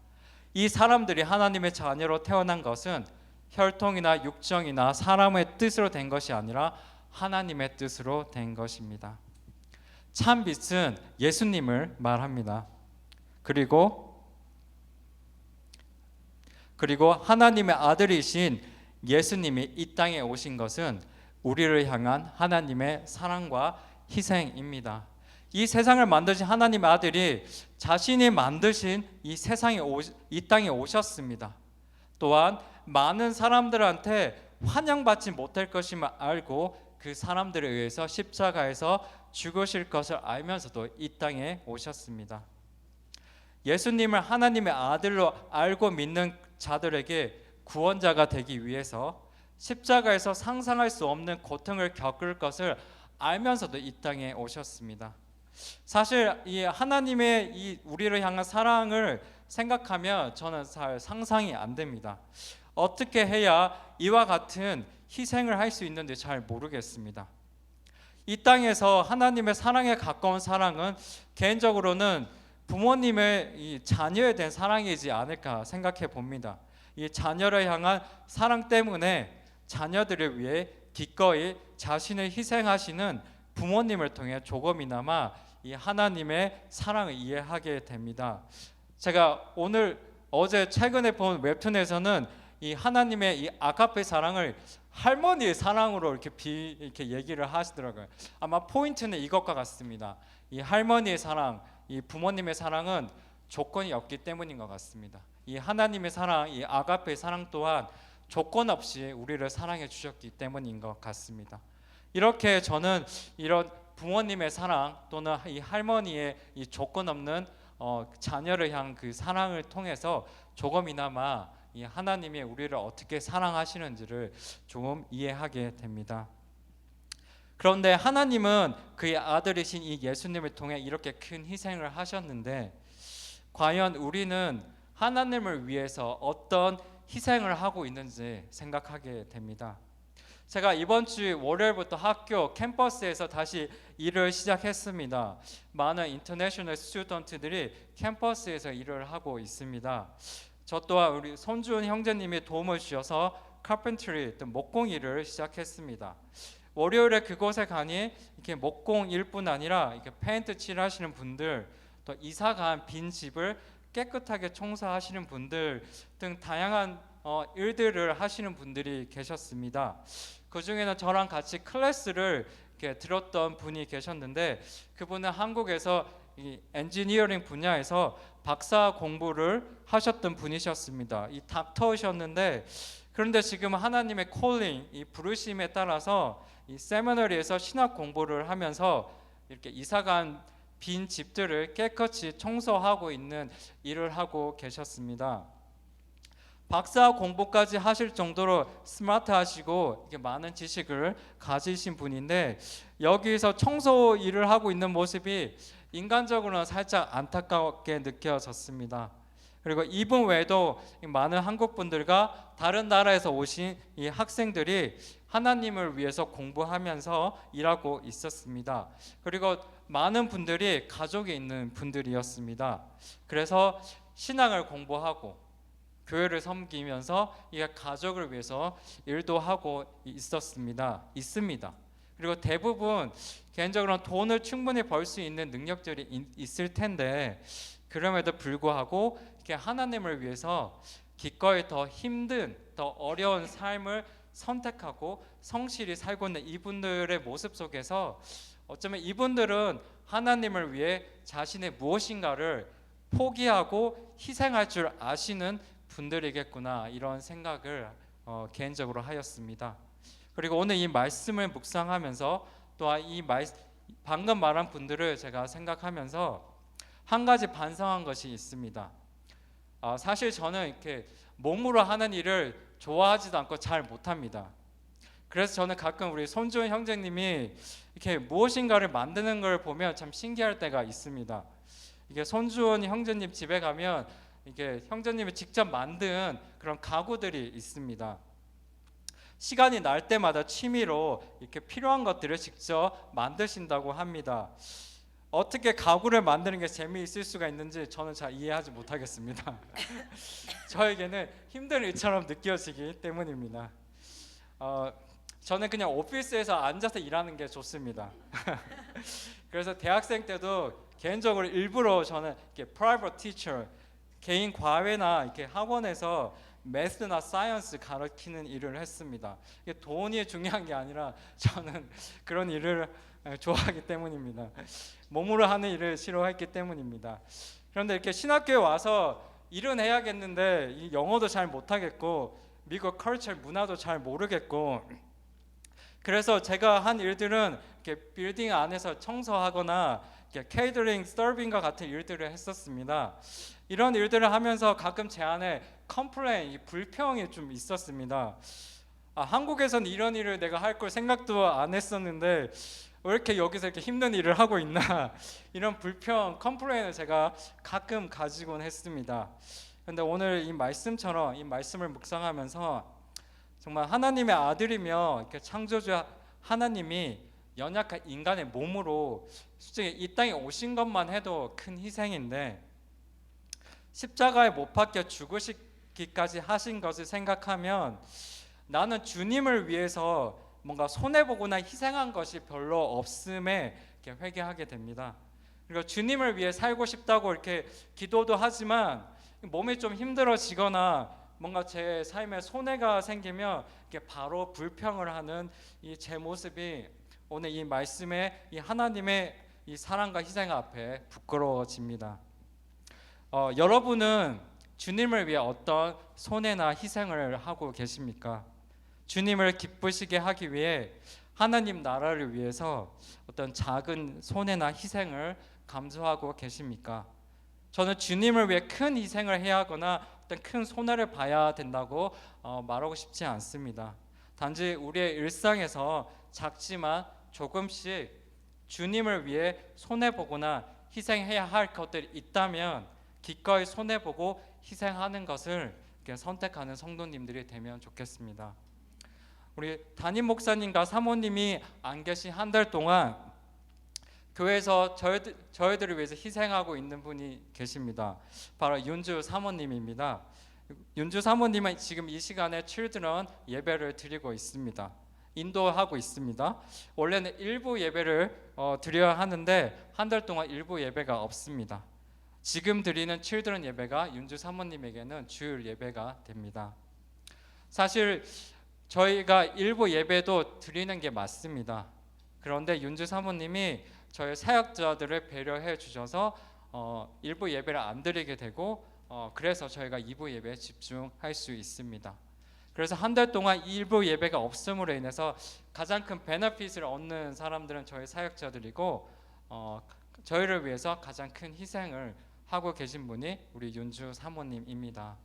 이 사람들이 하나님의 자녀로 태어난 것은 혈통이나 육정이나 사람의 뜻으로 된 것이 아니라 하나님의 뜻으로 된 것입니다. 참 빛은 예수님을 말합니다. 그리고 하나님의 아들이신 예수님이 이 땅에 오신 것은 우리를 향한 하나님의 사랑과 희생입니다. 이 세상을 만드신 하나님의 아들이 자신이 만드신 이 땅에 오셨습니다. 또한 많은 사람들한테 환영받지 못할 것임을 알고 그 사람들에 의해서 십자가에서 죽으실 것을 알면서도 이 땅에 오셨습니다. 예수님을 하나님의 아들로 알고 믿는 자들에게 구원자가 되기 위해서 십자가에서 상상할 수 없는 고통을 겪을 것을 알면서도 이 땅에 오셨습니다. 사실 이 하나님의 이 우리를 향한 사랑을 생각하면 저는 잘 상상이 안 됩니다. 어떻게 해야 이와 같은 희생을 할 수 있는지 잘 모르겠습니다. 이 땅에서 하나님의 사랑에 가까운 사랑은 개인적으로는 부모님의 이 자녀에 대한 사랑이지 않을까 생각해 봅니다. 이 자녀를 향한 사랑 때문에 자녀들을 위해 기꺼이 자신을 희생하시는 부모님을 통해 조금이나마 이 하나님의 사랑을 이해하게 됩니다. 제가 어제 최근에 본 웹툰에서는 이 하나님의 이 아가페 사랑을 할머니의 사랑으로 이렇게 얘기를 하시더라고요. 아마 포인트는 이것과 같습니다. 이 할머니의 사랑, 이 부모님의 사랑은 조건이 없기 때문인 것 같습니다. 이 하나님의 사랑, 이 아가페 사랑 또한 조건 없이 우리를 사랑해 주셨기 때문인 것 같습니다. 이렇게 저는 이런 부모님의 사랑 또는 이 할머니의 이 조건 없는 자녀를 향한 그 사랑을 통해서 조금이나마 이 하나님이 우리를 어떻게 사랑하시는지를 조금 이해하게 됩니다. 그런데 하나님은 그의 아들이신 이 예수님을 통해 이렇게 큰 희생을 하셨는데 과연 우리는 하나님을 위해서 어떤 희생을 하고 있는지 생각하게 됩니다. 제가 이번 주 월요일부터 학교 캠퍼스에서 다시 일을 시작했습니다. 많은 인터내셔널 스튜던트들이 캠퍼스에서 일을 하고 있습니다. 저 또한 우리 손주은 형제님이 도움을 주셔서 카펜트리, 목공 일을 시작했습니다. 월요일에 그곳에 가니 이렇게 목공 일뿐 아니라 이렇게 페인트 칠하시는 분들, 또 이사 간 빈 집을 깨끗하게 청소하시는 분들 등 다양한 일들을 하시는 분들이 계셨습니다. 그 중에는 저랑 같이 클래스를 이렇게 들었던 분이 계셨는데 그분은 한국에서 이 엔지니어링 분야에서 박사 공부를 하셨던 분이셨습니다. 이 닥터셨는데 그런데 지금 하나님의 콜링, 이 부르심에 따라서 이 세미너리에서 신학 공부를 하면서 이렇게 이사간 빈 집들을 깨끗이 청소하고 있는 일을 하고 계셨습니다. 박사 공부까지 하실 정도로 스마트하시고 이렇게 많은 지식을 가지신 분인데 여기서 청소 일을 하고 있는 모습이 인간적으로는 살짝 안타깝게 느껴졌습니다. 그리고 이분 외에도 많은 한국 분들과 다른 나라에서 오신 이 학생들이 하나님을 위해서 공부하면서 일하고 있었습니다. 그리고 많은 분들이 가족이 있는 분들이었습니다. 그래서 신앙을 공부하고 교회를 섬기면서 이 가족을 위해서 일도 하고 있습니다. 그리고 대부분 개인적으로 돈을 충분히 벌 수 있는 능력들이 있을 텐데 그럼에도 불구하고 이렇게 하나님을 위해서 기꺼이 더 힘든, 더 어려운 삶을 선택하고 성실히 살고 있는 이분들의 모습 속에서 어쩌면 이분들은 하나님을 위해 자신의 무엇인가를 포기하고 희생할 줄 아시는 분들이겠구나 이런 생각을 개인적으로 하였습니다. 그리고 오늘 이 말씀을 묵상하면서 또한 방금 말한 분들을 제가 생각하면서 한 가지 반성한 것이 있습니다. 사실 저는 이렇게 몸으로 하는 일을 좋아하지도 않고 잘 못합니다. 그래서 저는 가끔 우리 손주은 형제님이 이렇게 무엇인가를 만드는 걸 보면 참 신기할 때가 있습니다. 이게 손주은 형제님 집에 가면 이게 형제님이 직접 만든 그런 가구들이 있습니다. 시간이 날 때마다 취미로 이렇게 필요한 것들을 직접 만드신다고 합니다. 어떻게 가구를 만드는 게 재미있을 수가 있는지 저는 잘 이해하지 못하겠습니다. 저에게는 힘든 일처럼 느껴지기 때문입니다. 저는 그냥 오피스에서 앉아서 일하는 게 좋습니다. 그래서 대학생 때도 개인적으로 일부러 저는 이렇게 private teacher, 개인 과외나 이렇게 학원에서 매스나 사이언스 가르치는 일을 했습니다. 이게 돈이 중요한 게 아니라 저는 그런 일을 좋아하기 때문입니다. 몸으로 하는 일을 싫어했기 때문입니다. 그런데 이렇게 신학교에 와서 일은 해야겠는데 이 영어도 잘 못하겠고 미국 컬처 문화도 잘 모르겠고 그래서 제가 한 일들은 이렇게 빌딩 안에서 청소하거나 케이터링, 서빙과 같은 일들을 했었습니다. 이런 일들을 하면서 가끔 제 안에 컴플레인, 불평이 좀 있었습니다. 한국에서는 이런 일을 내가 할 걸 생각도 안 했었는데 왜 이렇게 여기서 이렇게 힘든 일을 하고 있나 이런 불평, 컴플레인을 제가 가끔 가지곤 했습니다. 그런데 오늘 이 말씀처럼 이 말씀을 묵상하면서 정말 하나님의 아들이며 이렇게 창조주 하나님이 연약한 인간의 몸으로 솔직히 이 땅에 오신 것만 해도 큰 희생인데 십자가에 못 박혀 죽으시기까지 하신 것을 생각하면 나는 주님을 위해서 뭔가 손해보거나 희생한 것이 별로 없음에 이렇게 회개하게 됩니다. 그리고 주님을 위해 살고 싶다고 이렇게 기도도 하지만 몸이 좀 힘들어지거나 뭔가 제 삶에 손해가 생기면 이렇게 바로 불평을 하는 이 제 모습이 오늘 이 말씀에 이 하나님의 이 사랑과 희생 앞에 부끄러워집니다. 여러분은 주님을 위해 어떤 손해나 희생을 하고 계십니까? 주님을 기쁘시게 하기 위해 하나님 나라를 위해서 어떤 작은 손해나 희생을 감수하고 계십니까? 저는 주님을 위해 큰 희생을 해야 하거나 어떤 큰 손해를 봐야 된다고 말하고 싶지 않습니다. 단지 우리의 일상에서 작지만 조금씩 주님을 위해 손해보거나 희생해야 할 것들이 있다면 기꺼이 손해 보고 희생하는 것을 이렇게 선택하는 성도님들이 되면 좋겠습니다. 우리 담임 목사님과 사모님이 안 계신 한 달 동안 교회에서 저희들을 위해서 희생하고 있는 분이 계십니다. 바로 윤주 사모님입니다. 윤주 사모님은 지금 이 시간에 칠드런 예배를 드리고 있습니다. 인도하고 있습니다. 원래는 일부 예배를 드려야 하는데 한 달 동안 일부 예배가 없습니다. 지금 드리는 칠드런 예배가 윤주 사모님에게는 주일 예배가 됩니다. 사실 저희가 일부 예배도 드리는 게 맞습니다. 그런데 윤주 사모님이 저희 사역자들을 배려해 주셔서 일부 예배를 안 드리게 되고 그래서 저희가 2부 예배에 집중할 수 있습니다. 그래서 한 달 동안 일부 예배가 없음으로 인해서 가장 큰 베네핏을 얻는 사람들은 저희 사역자들이고 저희를 위해서 가장 큰 희생을 하고 계신 분이 우리 윤주 사모님입니다.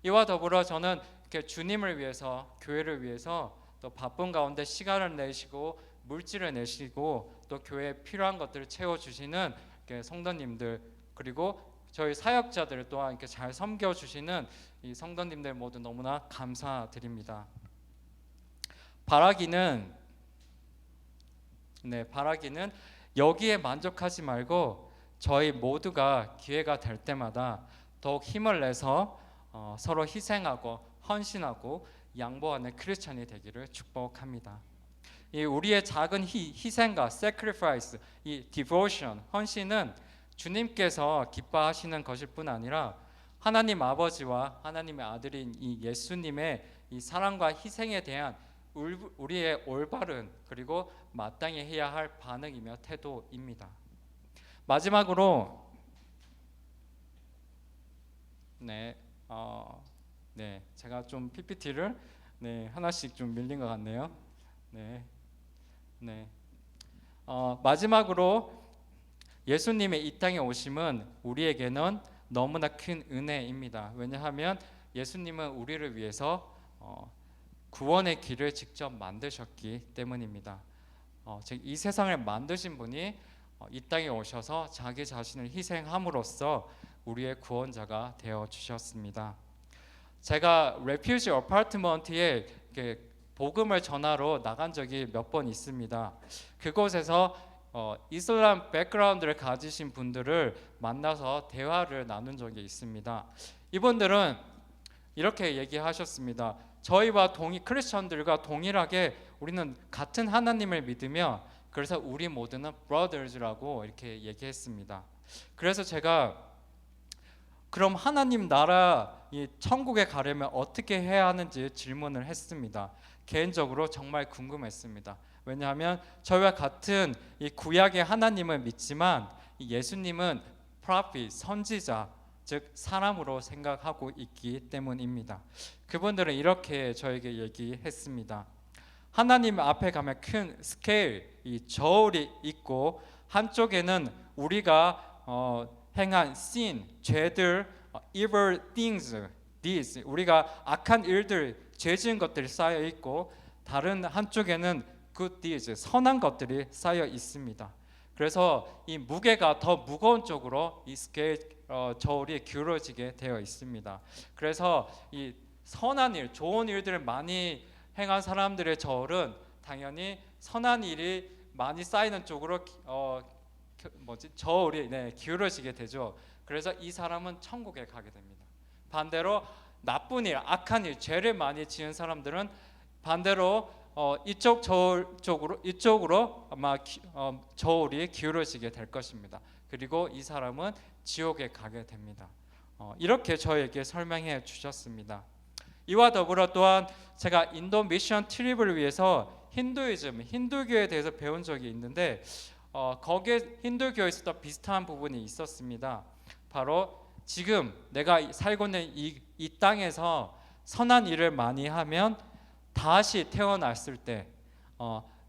이와 더불어 저는 이렇게 주님을 위해서, 교회를 위해서 또 바쁜 가운데 시간을 내시고 물질을 내시고 또 교회에 필요한 것들을 채워주시는 성도님들, 그리고 저희 사역자들 또한 이렇게 잘 섬겨주시는 이 성도님들 모두 너무나 감사드립니다. 바라기는 여기에 만족하지 말고 저희 모두가 기회가 될 때마다 더욱 힘을 내서 서로 희생하고 헌신하고 양보하는 크리스찬이 되기를 축복합니다. 이 우리의 작은 희생과 sacrifice, 이 devotion, 헌신은 주님께서 기뻐하시는 것일 뿐 아니라 하나님 아버지와 하나님의 아들인 이 예수님의 이 사랑과 희생에 대한 우리의 올바른 그리고 마땅히 해야 할 반응이며 태도입니다. 마지막으로 제가 좀 PPT를 하나씩 좀 밀린 것 같네요. 마지막으로 예수님의 이 땅에 오심은 우리에게는 너무나 큰 은혜입니다. 왜냐하면 예수님은 우리를 위해서 구원의 길을 직접 만드셨기 때문입니다. 즉 이 세상을 만드신 분이 이 땅에 오셔서 자기 자신을 희생함으로써 우리의 구원자가 되어 주셨습니다. 제가 레퓨지 어파트먼트에 복음을 전하러 나간 적이 몇 번 있습니다. 그곳에서 이슬람 백그라운드를 가지신 분들을 만나서 대화를 나눈 적이 있습니다. 이분들은 이렇게 얘기하셨습니다. 저희와 크리스천들과 동일하게 우리는 같은 하나님을 믿으며 그래서 우리 모두는 brothers라고 이렇게 얘기했습니다. 그래서 제가 그럼 하나님 나라 이 천국에 가려면 어떻게 해야 하는지 질문을 했습니다. 개인적으로 정말 궁금했습니다. 왜냐하면 저희와 같은 이 구약의 하나님을 믿지만 예수님은 prophet, 선지자, 즉 사람으로 생각하고 있기 때문입니다. 그분들은 이렇게 저에게 얘기했습니다. 하나님 앞에 가면 큰 스케일, 이 저울이 있고 한쪽에는 우리가 행한 sin, 죄들, evil things, deeds, 우리가 악한 일들, 죄 지은 것들이 쌓여 있고 다른 한쪽에는 good deeds, 선한 것들이 쌓여 있습니다. 그래서 이 무게가 더 무거운 쪽으로 이 스케일 저울이 기울어지게 되어 있습니다. 그래서 이 선한 일, 좋은 일들을 많이 행한 사람들의 저울은 당연히 선한 일이 많이 쌓이는 쪽으로 저울이 기울어지게 되죠. 그래서 이 사람은 천국에 가게 됩니다. 반대로 나쁜 일, 악한 일, 죄를 많이 지은 사람들은 반대로 이쪽으로 아마 저울이 기울어지게 될 것입니다. 그리고 이 사람은 지옥에 가게 됩니다. 이렇게 저에게 설명해 주셨습니다. 이와 더불어 또한 제가 인도 미션 트립을 위해서 힌두교에 대해서 배운 적이 있는데 거기에 힌두교에서도 비슷한 부분이 있었습니다. 바로 지금 내가 살고 있는 이 땅에서 선한 일을 많이 하면 다시 태어났을 때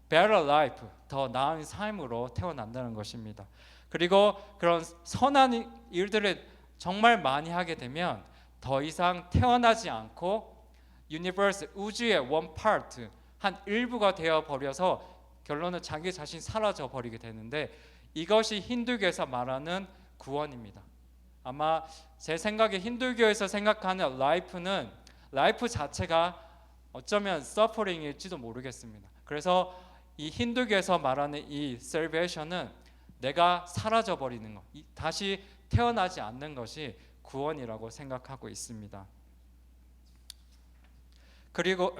better life, 더 나은 삶으로 태어난다는 것입니다. 그리고 그런 선한 일들을 정말 많이 하게 되면 더 이상 태어나지 않고 유니버스, 우주의 one part, 한 일부가 되어 버려서 결론은 자기 자신 사라져 버리게 되는데 이것이 힌두교에서 말하는 구원입니다. 아마 제 생각에 힌두교에서 생각하는 라이프 자체가 어쩌면 서퍼링일지도 모르겠습니다. 그래서 이 힌두교에서 말하는 이 salvation은 내가 사라져 버리는 것, 다시 태어나지 않는 것이 구원이라고 생각하고 있습니다. 그리고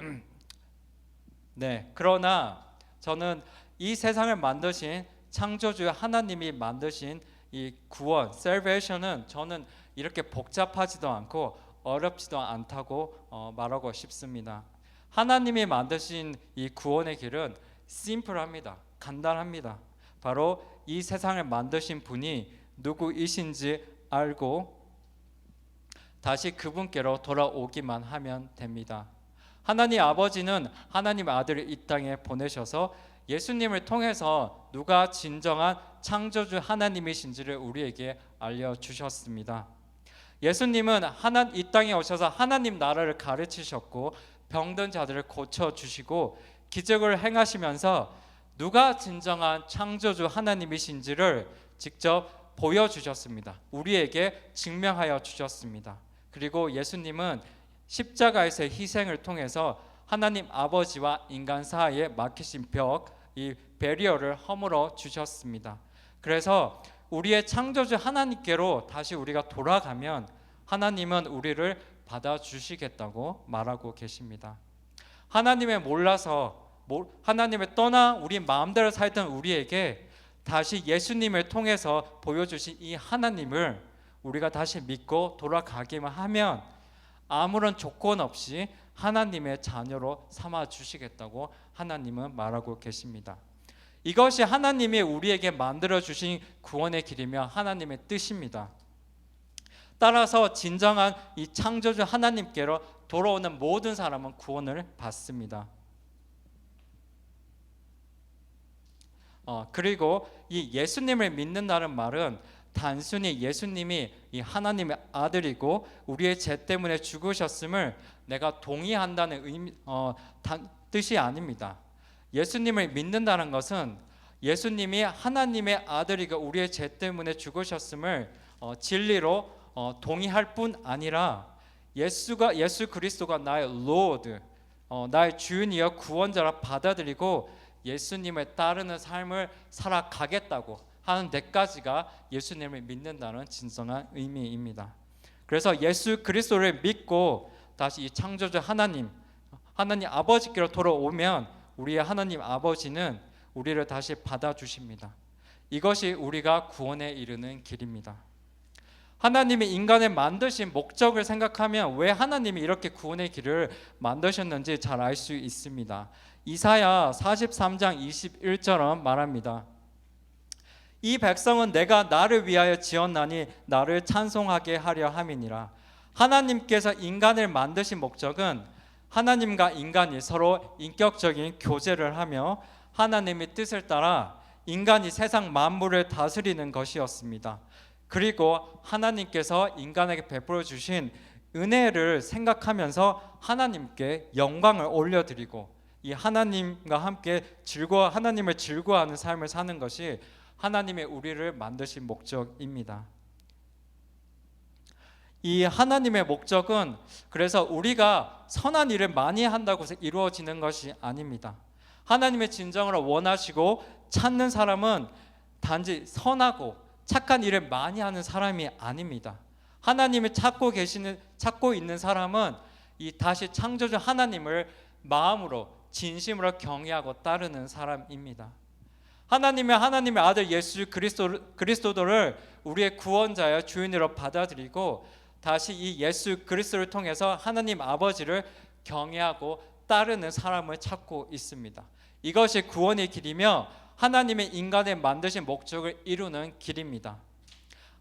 그러나 저는 이 세상을 만드신 창조주 하나님이 만드신 이 구원, salvation은 저는 이렇게 복잡하지도 않고 어렵지도 않다고 말하고 싶습니다. 하나님이 만드신 이 구원의 길은 심플합니다. 간단합니다. 바로 이 세상을 만드신 분이 누구이신지 알고 다시 그분께로 돌아오기만 하면 됩니다. 하나님 아버지는 하나님 아들을 이 땅에 보내셔서 예수님을 통해서 누가 진정한 창조주 하나님이신지를 우리에게 알려주셨습니다. 예수님은 이 땅에 오셔서 하나님 나라를 가르치셨고 병든 자들을 고쳐주시고 기적을 행하시면서 누가 진정한 창조주 하나님이신지를 직접 보여주셨습니다. 우리에게 증명하여 주셨습니다. 그리고 예수님은 십자가에서의 희생을 통해서 하나님 아버지와 인간 사이에 막히신 벽, 이 배리어를 허물어 주셨습니다. 그래서 우리의 창조주 하나님께로 다시 우리가 돌아가면 하나님은 우리를 받아주시겠다고 말하고 계십니다. 하나님을 몰라서 하나님을 떠나 우리 마음대로 살던 우리에게 다시 예수님을 통해서 보여주신 이 하나님을 우리가 다시 믿고 돌아가기만 하면 아무런 조건 없이 하나님의 자녀로 삼아 주시겠다고 하나님은 말하고 계십니다. 이것이 하나님이 우리에게 만들어 주신 구원의 길이며 하나님의 뜻입니다. 따라서 진정한 이 창조주 하나님께로 돌아오는 모든 사람은 구원을 받습니다. 그리고 이 예수님을 믿는다는 말은 단순히 예수님이 이 하나님의 아들이고 우리의 죄 때문에 죽으셨음을 내가 동의한다는 뜻이 아닙니다. 예수님을 믿는다는 것은 예수님이 하나님의 아들이고 우리의 죄 때문에 죽으셨음을 진리로 동의할 뿐 아니라 예수 그리스도가 나의 Lord, 나의 주인이여 구원자라 받아들이고 예수님을 따르는 삶을 살아가겠다고 하는 데까지가 예수님을 믿는다는 진정한 의미입니다. 그래서 예수 그리스도를 믿고 다시 이 창조주 하나님 아버지께로 돌아오면 우리의 하나님 아버지는 우리를 다시 받아주십니다. 이것이 우리가 구원에 이르는 길입니다. 하나님이 인간을 만드신 목적을 생각하면 왜 하나님이 이렇게 구원의 길을 만드셨는지 잘 알 수 있습니다. 이사야 43장 21절은 말합니다. 이 백성은 내가 나를 위하여 지었나니 나를 찬송하게 하려 함이니라. 하나님께서 인간을 만드신 목적은 하나님과 인간이 서로 인격적인 교제를 하며 하나님의 뜻을 따라 인간이 세상 만물을 다스리는 것이었습니다. 그리고 하나님께서 인간에게 베풀어 주신 은혜를 생각하면서 하나님께 영광을 올려드리고 이 하나님과 함께 하나님을 즐거워하는 삶을 사는 것이 하나님의 우리를 만드신 목적입니다. 이 하나님의 목적은 그래서 우리가 선한 일을 많이 한다고 해서 이루어지는 것이 아닙니다. 하나님의 진정으로 원하시고 찾는 사람은 단지 선하고 착한 일을 많이 하는 사람이 아닙니다. 하나님을 찾고 있는 사람은 이 다시 창조주 하나님을 마음으로 진심으로 경외하고 따르는 사람입니다. 하나님의 아들 예수 그리스도를 우리의 구원자여 주인으로 받아들이고 다시 이 예수 그리스도를 통해서 하나님 아버지를 경외하고 따르는 사람을 찾고 있습니다. 이것이 구원의 길이며 하나님의 인간을 만드신 목적을 이루는 길입니다.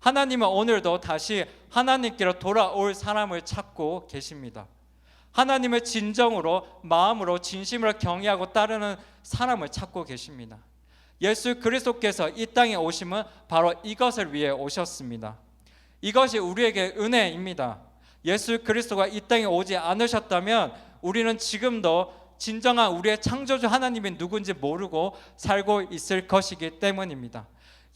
하나님은 오늘도 다시 하나님께로 돌아올 사람을 찾고 계십니다. 하나님을 진정으로 마음으로 진심으로 경외하고 따르는 사람을 찾고 계십니다. 예수 그리스도께서 이 땅에 오심은 바로 이것을 위해 오셨습니다. 이것이 우리에게 은혜입니다. 예수 그리스도가 이 땅에 오지 않으셨다면 우리는 지금도 진정한 우리의 창조주 하나님이 누군지 모르고 살고 있을 것이기 때문입니다.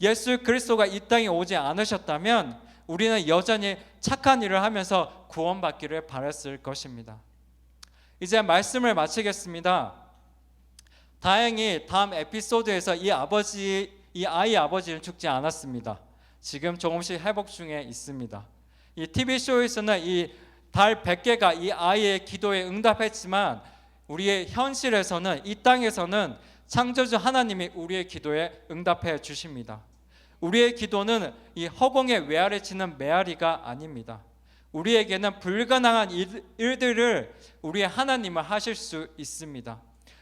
예수 그리스도가 이 땅에 오지 않으셨다면 우리는 여전히 착한 일을 하면서 구원받기를 바랐을 것입니다. 이제 말씀을 마치겠습니다. 다행히 다음 에피소드에서 이 아이의 아버지는 죽지 않았습니다. 지금 조금씩 회복 중에 있습니다. 이 TV쇼에서는 이 달 100개가 이 아이의 기도에 응답했지만 우리의 현실에서는, 이 땅에서는 창조주 하나님이 우리의 기도에 응답해 주십니다. 우리의 기도는 이 허공에 외아리치는 메아리가 아닙니다. 우리에게는 불가능한 일들을 우리의 하나님은 하실 수 있습니다.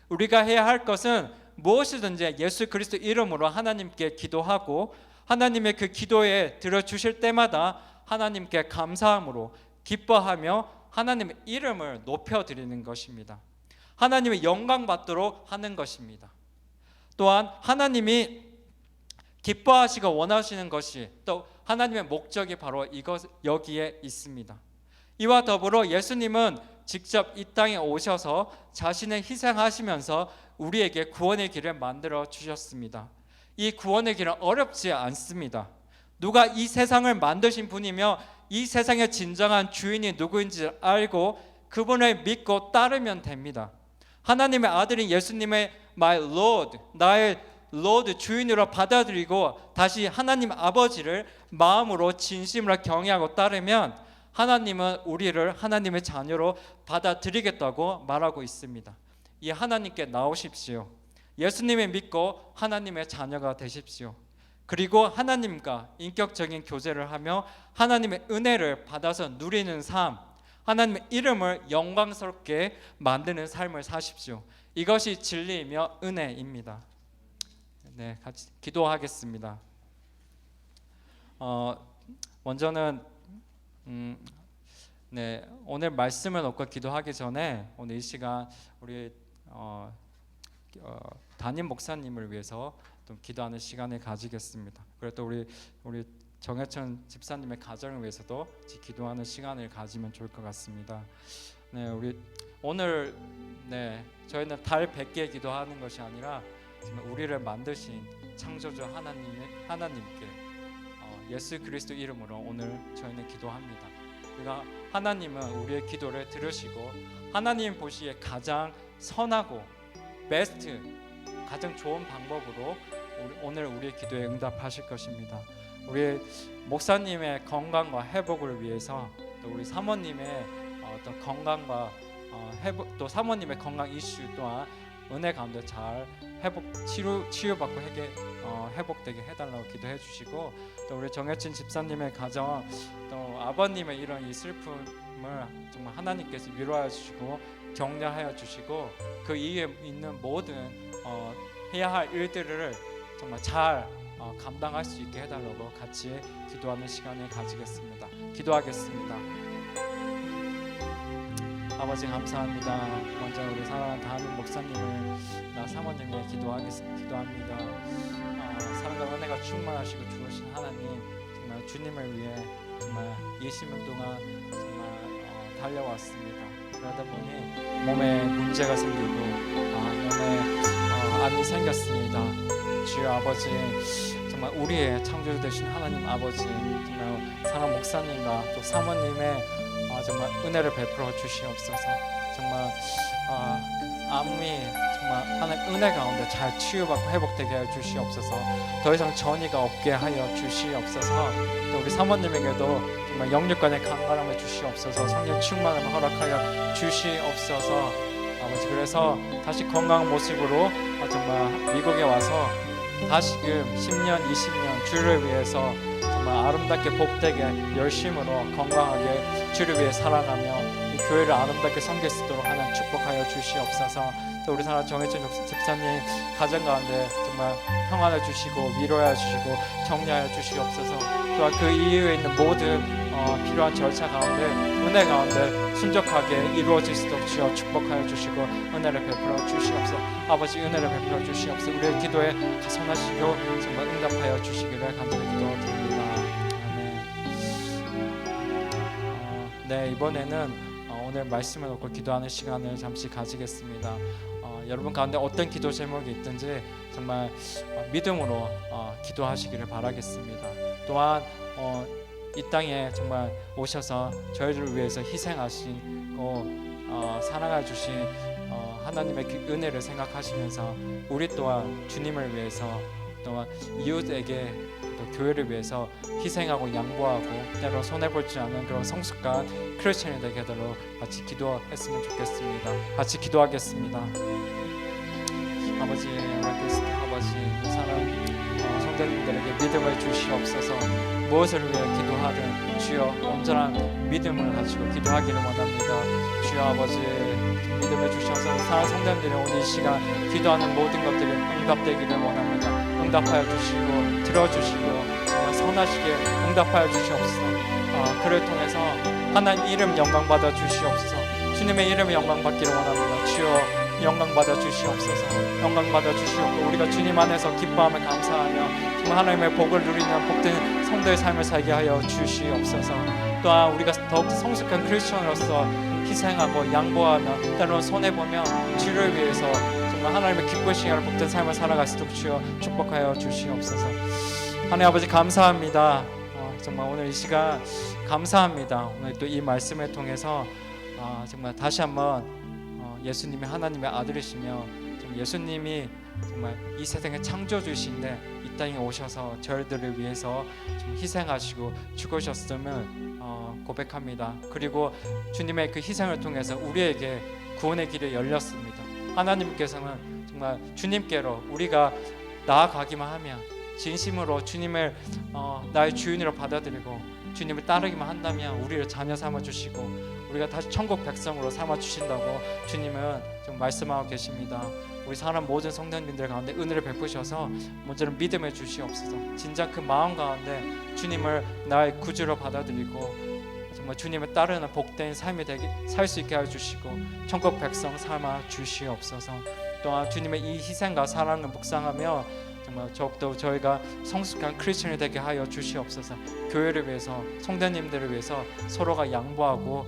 우리가 해야 할 것은 무엇이든지 예수 그리스도 이름으로 하나님께 기도하고, 하나님의 그 기도에 들어주실 때마다 하나님께 감사함으로 기뻐하며 하나님의 이름을 높여드리는 것입니다. 하나님의 영광 받도록 하는 것입니다. 또한 하나님이 기뻐하시고 원하시는 것이, 또 하나님의 목적이 바로 여기에 있습니다. 이와 더불어 예수님은 직접 이 땅에 오셔서 자신을 희생하시면서 우리에게 구원의 길을 만들어 주셨습니다. 이 구원의 길은 어렵지 않습니다. 누가 이 세상을 만드신 분이며 이 세상의 진정한 주인이 누구인지 알고 그분을 믿고 따르면 됩니다. 하나님의 아들인 예수님의 My Lord, 나의 Lord, 주인으로 받아들이고 다시 하나님 아버지를 마음으로 진심으로 경외하고 따르면 하나님은 우리를 하나님의 자녀로 받아들이겠다고 말하고 있습니다. 이 하나님께 나오십시오. 예수님을 믿고 하나님의 자녀가 되십시오. 그리고 하나님과 인격적인 교제를 하며 하나님의 은혜를 받아서 누리는 삶, 하나님의 이름을 영광스럽게 만드는 삶을 사십시오. 이것이 진리이며 은혜입니다. 네, 같이 기도하겠습니다. 먼저는 오늘 말씀을 놓고 기도하기 전에 오늘 이 시간 우리 담임 목사님을 위해서 좀 기도하는 시간을 가지겠습니다. 그리고 또 우리 정혜천 집사님의 가정을 위해서도 기도하는 시간을 가지면 좋을 것 같습니다. 네, 우리 오늘 저희는 달 100개 기도하는 것이 아니라 정말 우리를 만드신 창조주 하나님께 예수 그리스도 이름으로 오늘 저희는 기도합니다. 그러니까 하나님은 우리의 기도를 들으시고 하나님 보시기에 가장 선하고 베스트, 가장 좋은 방법으로 오늘 우리의 기도에 응답하실 것입니다. 우리 목사님의 건강과 회복을 위해서, 또 우리 사모님의 어떤 건강과 회복, 또 사모님의 건강 이슈 또한 은혜 가운데 잘 치유받고 회복되게 해달라고 기도해 주시고, 또 우리 정혜진 집사님의 가정, 또 아버님의 이런 이 슬픔을 정말 하나님께서 위로하여 주시고 격려하여 주시고 그 이에 있는 모든 해야 할 일들을 정말 잘 감당할 수 있게 해달라고 같이 기도하는 시간을 가지겠습니다. 기도하겠습니다. 아버지 감사합니다. 먼저 우리 사랑하는 담임 목사님을 사모님께 기도합니다. 사랑과 은혜가 충만하시고 주으신 하나님, 정말 주님을 위해 정말 20년 동안 정말 달려왔습니다. 그러다 보니 몸에 문제가 생기고 몸에 암이 생겼습니다. 주여 아버지, 정말 우리의 창조주 되신 하나님 아버지, 정말 사랑 목사님과 또 사모님의 정말 은혜를 베풀어 주시옵소서. 정말 암이 정말 하나님 은혜 가운데 잘 치유받고 회복되게 하여 주시옵소서. 더 이상 전이가 없게 하여 주시옵소서. 또 우리 사모님에게도 정말 영육간의 강건함을 주시옵소서. 성령 충만함을 허락하여 주시옵소서. 아버지, 그래서 다시 건강한 모습으로 정말 미국에 와서 다시금 10년, 20년 주를 위해서 정말 아름답게 복되게 열심으로 건강하게 주를 위해 살아가며 이 교회를 아름답게 섬길 수 있도록 하나님 축복하여 주시옵소서. 또 우리 사랑 정혜진 집사님 가정 가운데 정말 평안을 주시고 위로하여 주시고 격려하여 주시옵소서. 또한 그 이후에 있는 모든 필요한 절차 가운데 은혜 가운데 순적하게 이루어질 수 있도록 주여 축복하여 주시고 은혜를 베풀어 주시옵소서. 아버지, 은혜를 베풀어 주시옵소서. 우리의 기도에 가선하시고 정말 응답하여 주시기를 간절히 기도드립니다. 아멘. 네, 이번에는 오늘 말씀을 놓고 기도하는 시간을 잠시 가지겠습니다. 여러분 가운데 어떤 기도 제목이 있든지 정말 믿음으로 기도하시기를 바라겠습니다. 또한 이 땅에 정말 오셔서 저희를 위해서 희생하시고 사랑해 주신 하나님의 그 은혜를 생각하시면서 우리 또한 주님을 위해서 또한 이웃에게 또 교회를 위해서 희생하고 양보하고 때로 손해볼 줄 아는 그런 성숙한 크리스천이 되게 하도록 같이 기도했으면 좋겠습니다. 같이 기도하겠습니다. 아버지, 그리스도 아버지, 이 사랑 성도님들에게 믿음을 주시옵소서. 무엇을 위해 기도하든 주여 온전한 믿음을 가지고 기도하기를 원합니다. 주여 아버지, 믿음을 주셔서 사랑 성도님들이 오늘 이 시간 기도하는 모든 것들이 응답되기를 원합니다. 응답하여 주시고 들어주시고 정말 선하시게 응답하여 주시옵소서. 그를 통해서 하나님 이름 영광 받아 주시옵소서. 주님의 이름 영광 받기를 원합니다. 주여 영광 받아 주시옵소서. 영광 받아 주시옵고 우리가 주님 안에서 기뻐하며 감사하며 정말 하나님의 복을 누리는 복된 성도의 삶을 살게 하여 주시옵소서. 또한 우리가 더욱 성숙한 크리스천으로서 희생하고 양보하며 때로는 손해보며 주를 위해서 정말 하나님의 기쁘시게 하는 복된 삶을 살아갈 수 있도록 주여 축복하여 주시옵소서. 하나님 아버지 감사합니다. 정말 오늘 이 시간 감사합니다. 오늘 또 이 말씀을 통해서 정말 다시 한번 예수님이 하나님의 아들이시며 예수님이 정말 이 세상의 창조주이신데 이 땅에 오셔서 저희들을 위해서 좀 희생하시고 죽으셨음을 고백합니다. 그리고 주님의 그 희생을 통해서 우리에게 구원의 길이 열렸습니다. 하나님께서는 정말 주님께로 우리가 나아가기만 하면 진심으로 주님을 나의 주인으로 받아들이고 주님을 따르기만 한다면 우리를 자녀 삼아 주시고 우리가 다시 천국 백성으로 삼아 주신다고 주님은 좀 말씀하고 계십니다. 우리 사람 모든 성도님들 가운데 은혜를 베푸셔서 먼저는 믿음을 주시옵소서. 진짜 그 마음 가운데 주님을 나의 구주로 받아들이고 정말 주님을 따르는 복된 삶이 되게 살 수 있게 해주시고 천국 백성 삼아 주시옵소서. 또한 주님의 이 희생과 사랑을 묵상하며 정말 더욱더 저희가 성숙한 크리스천이 되게 하여 주시옵소서. 교회를 위해서 성도님들을 위해서 서로가 양보하고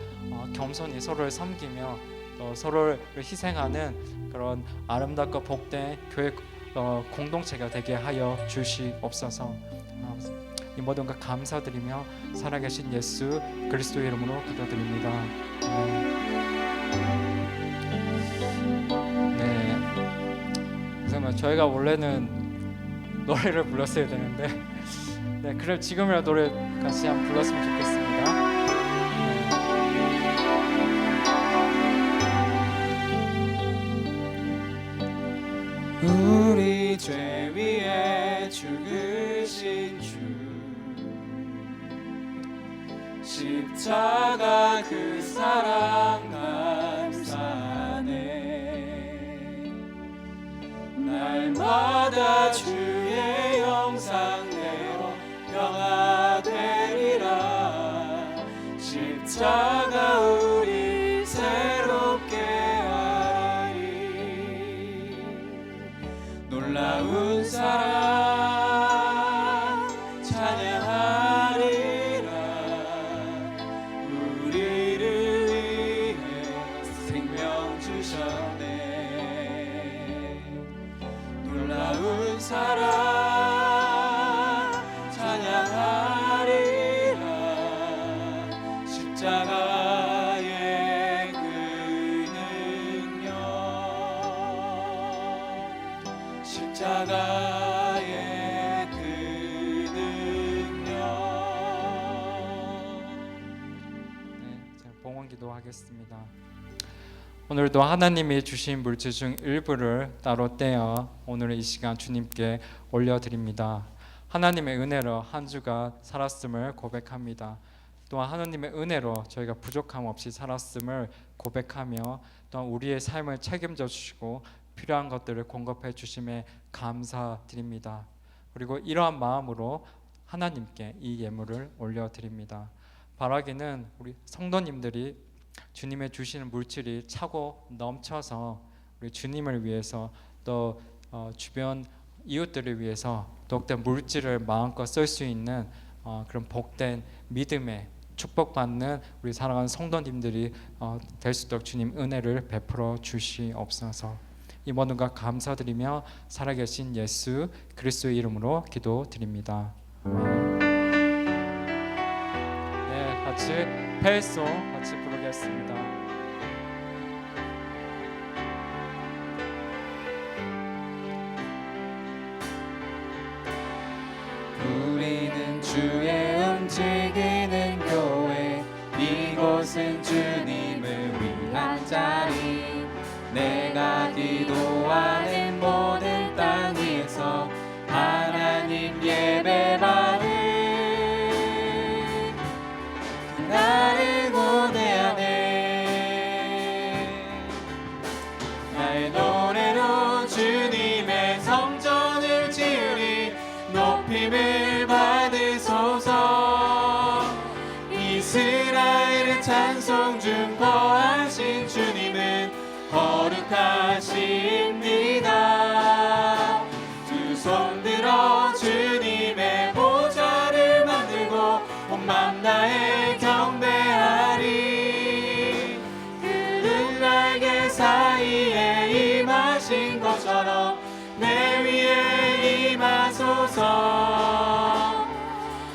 겸손히 서로를 섬기며 또 서로를 희생하는 그런 아름답고 복된 교회 공동체가 되게 하여 주시옵소서. 이 모든 것 감사드리며 살아계신 예수 그리스도의 이름으로 기도드립니다. 네. 그래서 저희가 원래는 노래를 불렀어야 되는데, 네, 그럼 지금이라도 노래 같이 한번 불렀으면 좋겠습니다. 우리 죄 위에 죽으신 주 십자가 그 사랑 감사네. 날마다 주의 형상대로 변화되리라. 십자가 우리 새롭게 하리. 놀라운 사랑 찬양하리라. 우리를 위해 생명 주셨네. 놀라운 사랑 찬양하리라. 십자가의 그 능력, 십자가의 그 능력. 네, 제가 봉헌 기도하겠습니다. 오늘도 하나님이 주신 물질 중 일부를 따로 떼어 오늘 이 시간 주님께 올려드립니다. 하나님의 은혜로 한 주가 살았음을 고백합니다. 또한 하나님의 은혜로 저희가 부족함 없이 살았음을 고백하며 또한 우리의 삶을 책임져 주시고 필요한 것들을 공급해 주심에 감사드립니다. 그리고 이러한 마음으로 하나님께 이 예물을 올려드립니다. 바라기는 우리 성도님들이 주님의 주시는 물질이 차고 넘쳐서 우리 주님을 위해서 또 주변 이웃들을 위해서 더욱더 물질을 마음껏 쓸 수 있는 그런 복된 믿음의 축복받는 우리 사랑하는 성도님들이 될 수 있도록 주님 은혜를 베풀어 주시옵소서. 이 모든 것 감사드리며 살아계신 예수 그리스도의 이름으로 기도드립니다. 아멘. 같이 페이송 같이 부르겠습니다. 우리는 주의 움직이는 교회, 이곳은 주님을 위한 자리. 내가 기도하는 모든 땅 위에서 하나님 예배받는 나를 고대하네. 나의 노래로 주님의 성전을 지으리. 높임을 받으소서. 이스라엘의 찬송 중 거하신 주님은 거룩하십니다. 두 손 들어 주님의 보좌를 만들고 온 맘 다해 경배하리. 그는 날개 사이에 임하신 것처럼 내 위에 임하소서.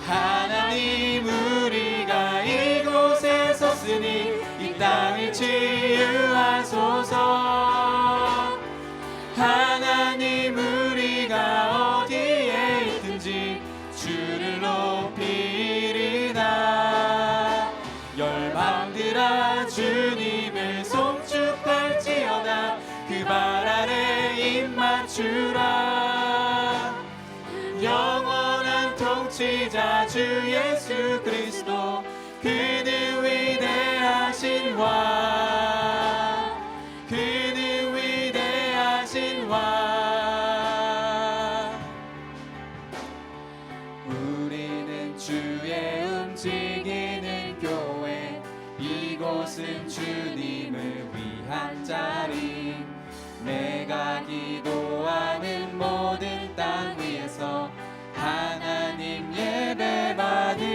하나님 우리가 이곳에 섰으니 이 땅을 치유하소서. 하나님 우리가 어디에 있든지 주를 높이리다. 열방들아 주님을 송축할지어다. 그 발 아래 입 맞추라. 영원한 통치자 주 예수 그리스도, 그는 위대하신 왕, 그는 위대하신 왕. 우리는 주의 움직이는 교회, 이곳은 주님을 위한 자리. 내가 기도하는 모든 땅 위에서 하나님 예배받는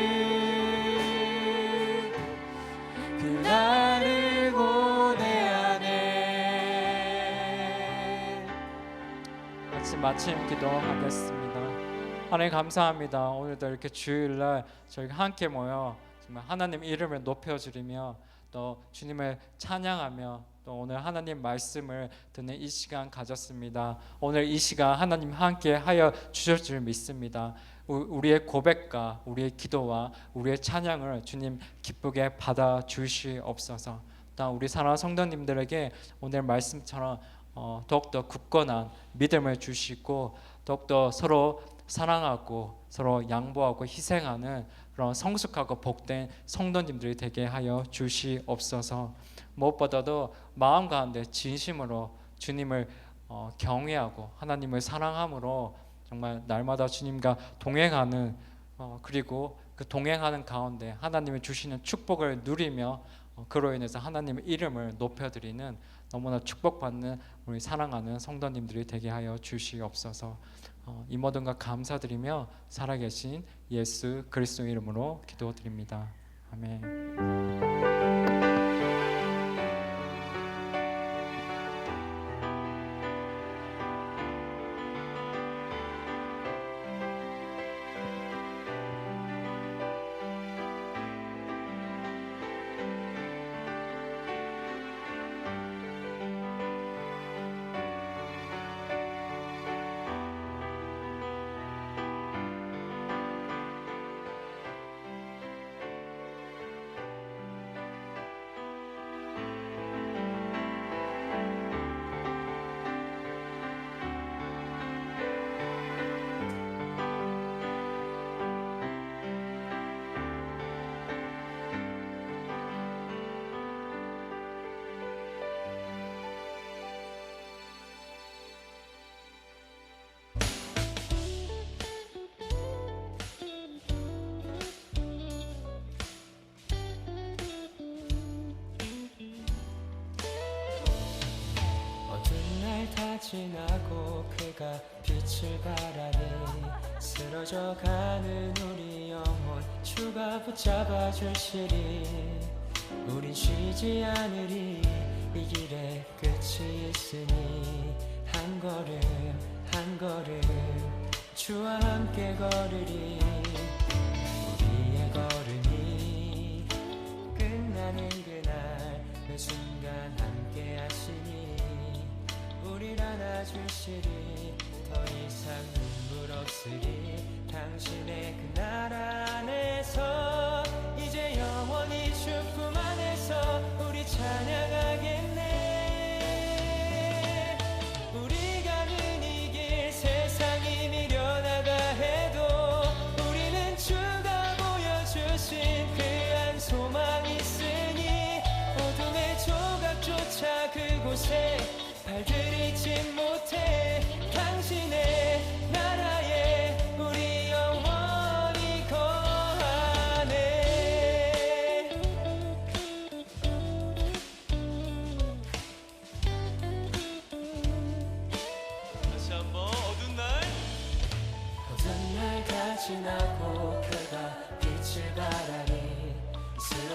그날을 고대하네. 같이 마침 기도하겠습니다. 하나님 감사합니다. 오늘도 이렇게 주일날 저희가 함께 모여 정말 하나님 이름을 높여드리며 또 주님을 찬양하며 또 오늘 하나님 말씀을 듣는 이 시간 가졌습니다. 오늘 이 시간 하나님 함께 하여 주실 줄 믿습니다. 우리의 고백과 우리의 기도와 우리의 찬양을 주님 기쁘게 받아 주시옵소서. 또 우리 사랑하는 성도님들에게 오늘 말씀처럼 더욱더 굳건한 믿음을 주시고 더욱더 서로 사랑하고 서로 양보하고 희생하는 그런 성숙하고 복된 성도님들이 되게 하여 주시옵소서. 무엇보다도 마음 가운데 진심으로 주님을 경외하고 하나님을 사랑함으로 정말 날마다 주님과 동행하는 그리고 그 동행하는 가운데 하나님이 주시는 축복을 누리며 그로 인해서 하나님의 이름을 높여드리는 너무나 축복받는 우리 사랑하는 성도님들이 되게 하여 주시옵소서. 이 모든 것 감사드리며 살아계신 예수 그리스도 이름으로 기도드립니다. 아멘. 지나고 그가 빛을 발하니 쓰러져가는 우리 영혼 주가 붙잡아 주시리. 우린 쉬지 않으리. 이 길에 끝이 있으니 한 걸음 한 걸음 주와 함께 걸으리. 우리의 걸음이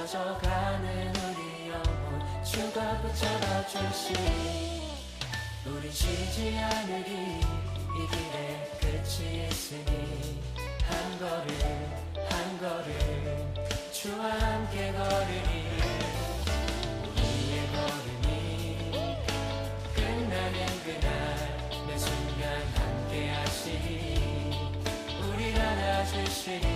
젖어가는 우리 영혼 주가 붙잡아 주시니 우린 쉬지 않으리 이 길에 끝이 있으니 한 걸음 주와 함께 걸으리 우리의 걸음이 끝나는 그날 매 순간 함께 하시리 우리를 안아주시리